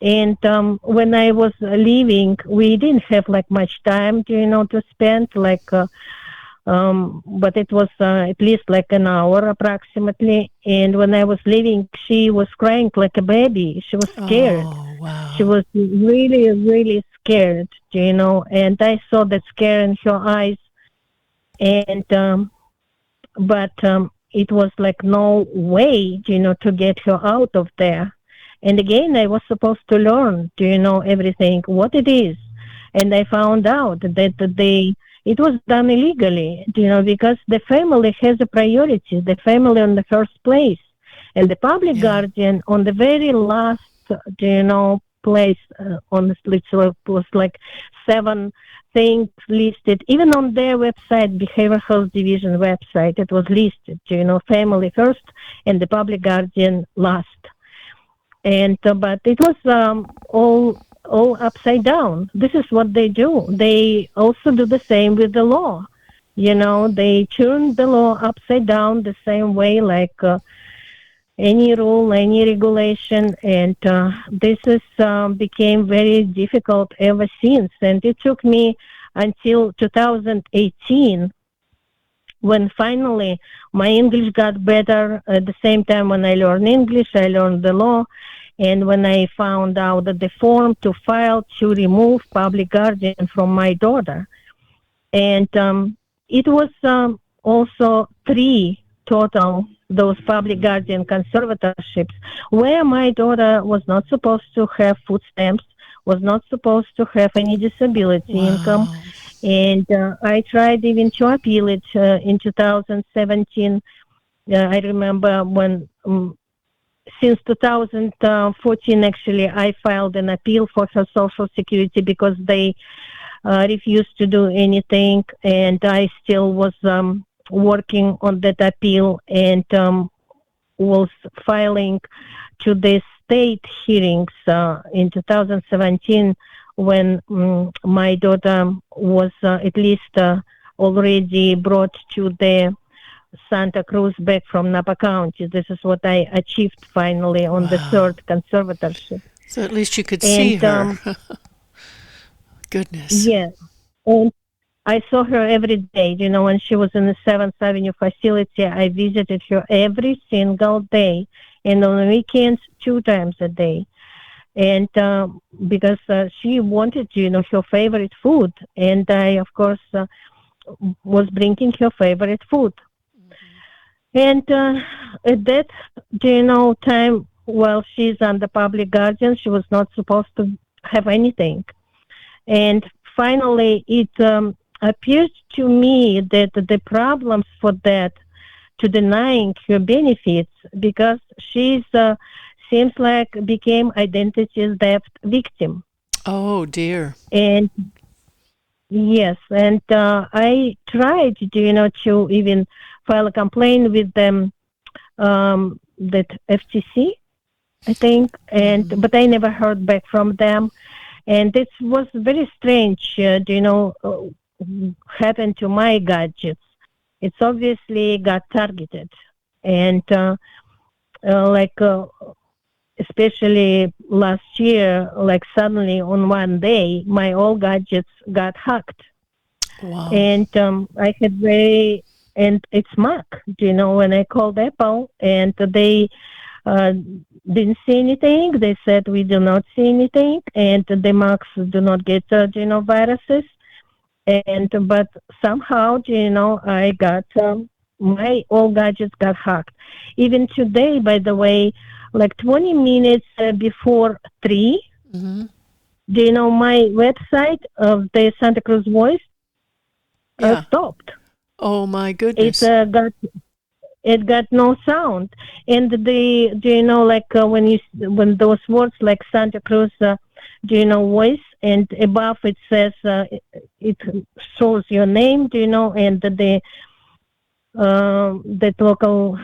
And when I was leaving, we didn't have much time, to spend, but it was at least an hour approximately. And when I was leaving, she was crying like a baby. She was scared. Oh, wow. She was really, really scared, and I saw that scare in her eyes. And but it was no way, to get her out of there. And again, I was supposed to learn, everything, what it is. And I found out that it was done illegally, because the family has a priority, the family on the first place, and the public guardian on the very last, place on the list was 7 things listed, even on their website, Behavioral Health Division website, it was listed, family first and the public guardian last. And but it was all upside down. This is what they do. They also do the same with the law. They turn the law upside down the same way, any rule, any regulation, and this is became very difficult ever since. And it took me until 2018 when finally my English got better. At the same time when I learned English, I learned the law. And when I found out that the form to file to remove public guardian from my daughter. And it was also 3 total, those public guardian conservatorships, where my daughter was not supposed to have food stamps, was not supposed to have any disability income. And I tried even to appeal it in 2017. I remember when, since 2014, actually, I filed an appeal for her Social Security because they refused to do anything. And I still was working on that appeal and was filing to the state hearings in 2017 when my daughter was at least already brought to the Santa Cruz back from Napa County. This is what I achieved finally on the 3rd conservatorship. So at least you could see her. Goodness. Yes. And I saw her every day. When she was in the 7th Avenue facility, I visited her every single day. And on the weekends, 2 times a day. And because she wanted, her favorite food. And I, of course, was bringing her favorite food. And at that, time, while she's under public guardian, she was not supposed to have anything. And finally, it appears to me that the problems for that, to denying her benefits, because she's seems like became identity theft victim. Oh, dear. And yes, and I tried, to even file a complaint with them, that FTC, I think, and but I never heard back from them. And this was very strange, happened to my gadgets. It's obviously got targeted. And especially last year, suddenly on one day, my old gadgets got hacked. Wow. And I had and it's Mac, when I called Apple, and they didn't see anything. They said, we do not see anything, and the Macs do not get, viruses. But somehow, I got, my old gadgets got hacked. Even today, by the way, 20 minutes before 3, my website of the Santa Cruz Voice stopped. Oh, my goodness. It got no sound. And when those words like Santa Cruz, voice, and above it says, it shows your name, and that local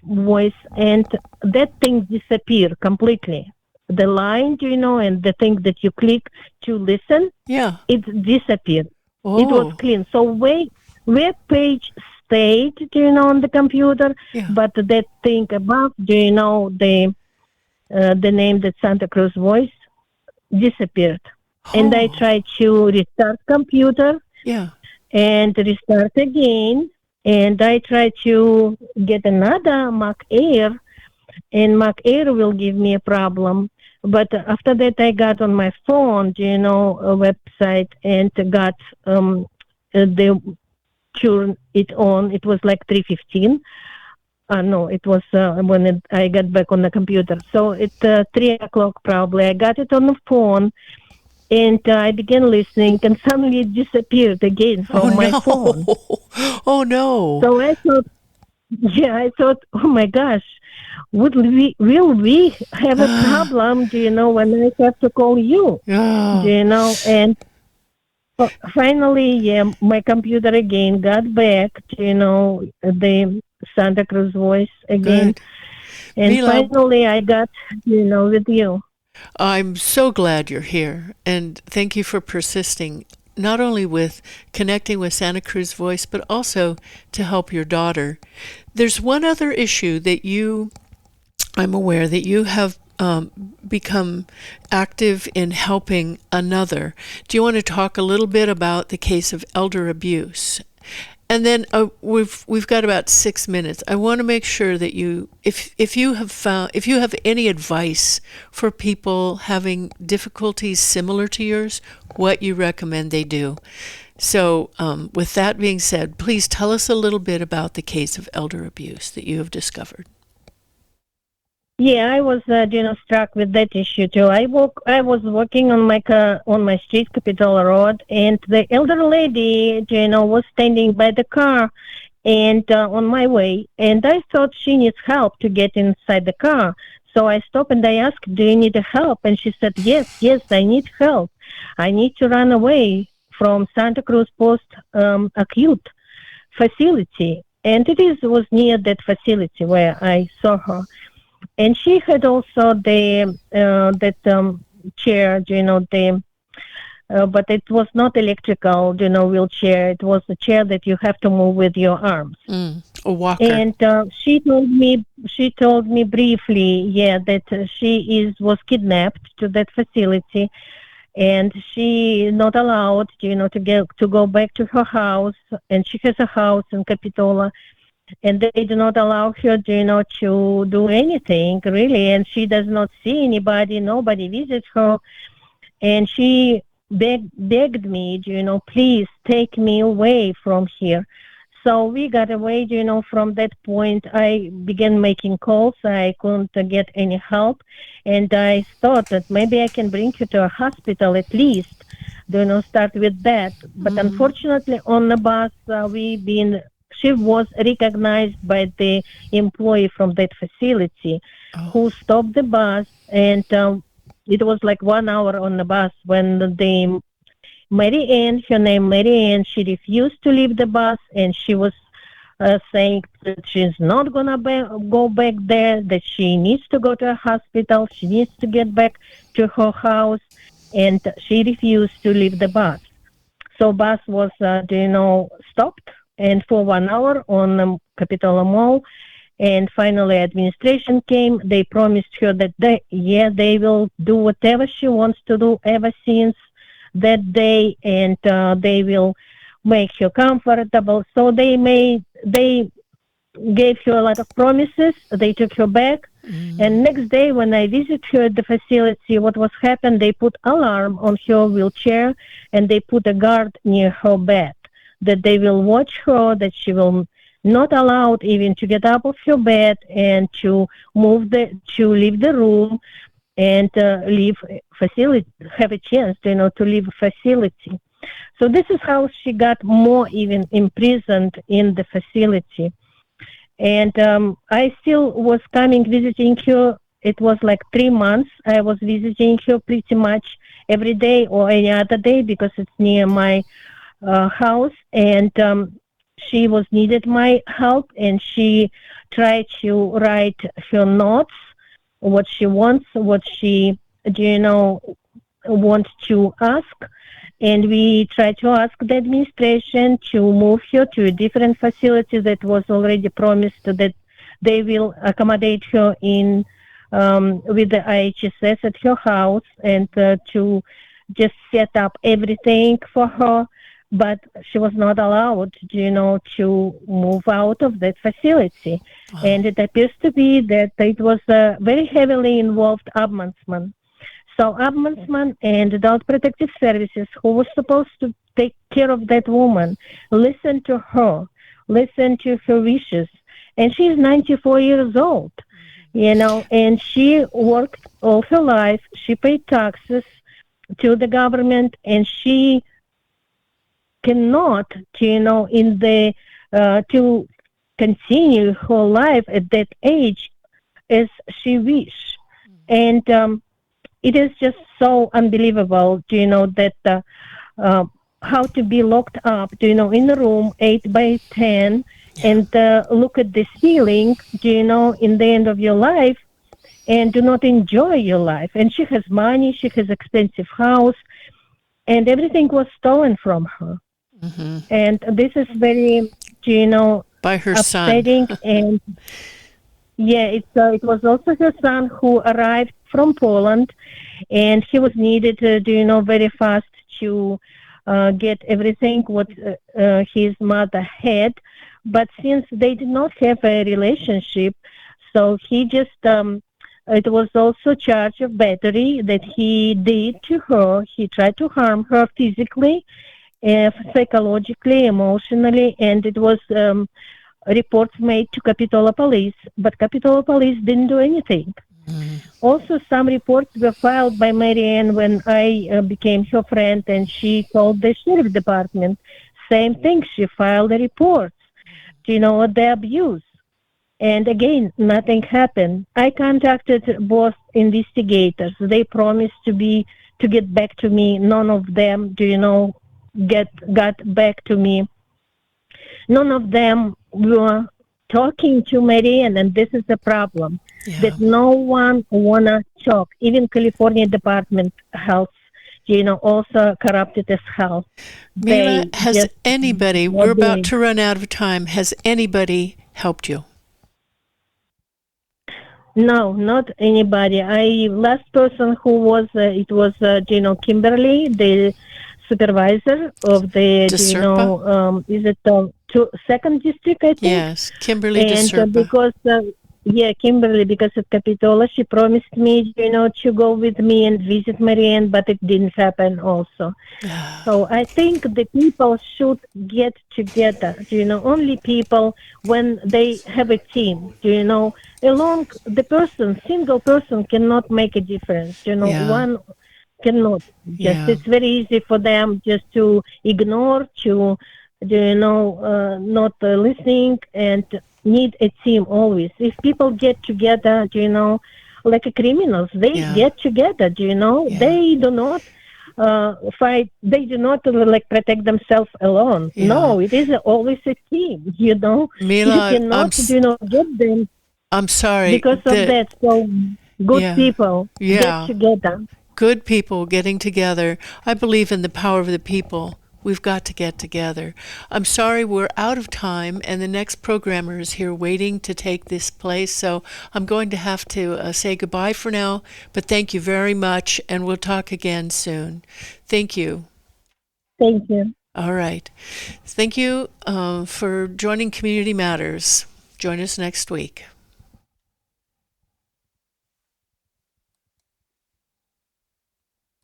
voice, and that thing disappeared completely. The line, and the thing that you click to listen, it disappeared. Oh. It was clean. So web page stayed, on the computer, but that thing above, the name that Santa Cruz Voice disappeared. And I tried to restart computer and restart again. And I tried to get another Mac Air, and Mac Air will give me a problem. But after that, I got on my phone, a website, and got they turned it on. It was 3:15. No, it was when I got back on the computer. So it's 3 o'clock probably. I got it on the phone, and I began listening, and suddenly it disappeared again from my phone. Oh, no. So I thought, oh my gosh, will we have a problem, when I have to call you? And finally, my computer again got back, the Santa Cruz Voice again. Good. And Mila, finally I got, with you. I'm so glad you're here, and thank you for persisting, not only with connecting with Santa Cruz Voice, but also to help your daughter. There's one other issue that I'm aware that you have become active in helping another. Do you want to talk a little bit about the case of elder abuse? And then we've got about 6 minutes. I want to make sure that if you have any advice for people having difficulties similar to yours, what you recommend they do. So with that being said, please tell us a little bit about the case of elder abuse that you have discovered. Yeah, I was, struck with that issue too. I was walking on my street, Capitol Road, and the elder lady, was standing by the car, and on my way, and I thought she needs help to get inside the car. So I stopped and I asked, "Do you need help?" And she said, "Yes, I need help. I need to run away from Santa Cruz Post acute facility," and was near that facility where I saw her. And she had also the chair, but it was not electrical, wheelchair. It was a chair that you have to move with your arms. a walker. And she told me briefly, that she was kidnapped to that facility, and she not allowed, to go back to her house. And she has a house in Capitola, and they do not allow her, to do anything really. And she does not see anybody. Nobody visits her, and she begged me, please take me away from here. So we got away, from that point. I began making calls. I couldn't get any help. And I thought that maybe I can bring you to a hospital at least, start with that. But unfortunately, on the bus, she was recognized by the employee from that facility who stopped the bus. And it was like 1 hour on the bus when the Mary Ann, her name Mary Ann, she refused to leave the bus, and she was saying that she's not going to go back there, that she needs to go to a hospital, she needs to get back to her house, and she refused to leave the bus. So bus was, stopped, and for 1 hour on the Capitola Mall, and finally administration came. They promised her that they will do whatever she wants to do ever since that day, and they will make her comfortable. So they gave her a lot of promises. They took her back. And next day when I visited her at the facility, what was happened, they put alarm on her wheelchair, and they put a guard near her bed, that they will watch her, that she will not allowed even to get up of her bed and to leave the room and leave facility, have a chance, to leave facility. So this is how she got more even imprisoned in the facility. And I still was visiting her. It was like 3 months. I was visiting her pretty much every day or any other day because it's near my house. And she needed my help, and she tried to write her notes, what she wants, what she, wants to ask. And we tried to ask the administration to move her to a different facility that was already promised that they will accommodate her in with the IHSS at her house, and to just set up everything for her. But she was not allowed, to move out of that facility. Wow. And it appears to be that it was a very heavily involved ombudsman. So ombudsman and Adult Protective Services, who was supposed to take care of that woman, listened to her, listened to her wishes. And she's 94 years old, and she worked all her life. She paid taxes to the government, and she cannot, to continue her life at that age as she wish. And it is just so unbelievable, that how to be locked up, in a room 8 by 10, and look at the ceiling, in the end of your life, and do not enjoy your life. And she has money, she has expensive house, and everything was stolen from her. Mm-hmm. And this is very, by her upsetting. son. And it was also her son who arrived from Poland, and he was needed, very fast to get everything what his mother had. But since they did not have a relationship, so he just, it was also charge of battery that he did to her. He tried to harm her physically, psychologically, emotionally, and it was reports made to Capitola Police, but Capitola Police didn't do anything. Mm. Also, some reports were filed by Mary Ann when I became her friend, and she told the sheriff department. Same thing, she filed the reports, the abuse. And again, nothing happened. I contacted both investigators. They promised to get back to me. None of them, got back to me. None of them were talking to Mary Ann, and this is the problem. Yeah. That no one wanna talk. Even California Department of Health, also corrupted as hell. Mila, has anybody, we're about to run out of time, has anybody helped you? No, not anybody. Last person who was it was Kimberly, the supervisor of the is it second district, I think. Yes, Kimberly And DeSerpa. because Kimberly, because of Capitola, she promised me to go with me and visit Marianne, but it didn't happen also. So I think the people should get together, only people when they have a team, alone single person cannot make a difference, one cannot. It's very easy for them just to ignore, to, not listening, and need a team always. If people get together, like criminals, they get together, they do not fight, they do not protect themselves alone. No, it is always a team, Mila, you cannot get them. I'm sorry. Because of that, so good people get together. Good people getting together. I believe in the power of the people. We've got to get together. I'm sorry we're out of time, and the next programmer is here waiting to take this place, so I'm going to have to say goodbye for now, but thank you very much, and we'll talk again soon. Thank you. Thank you. All right. Thank you for joining Community Matters. Join us next week.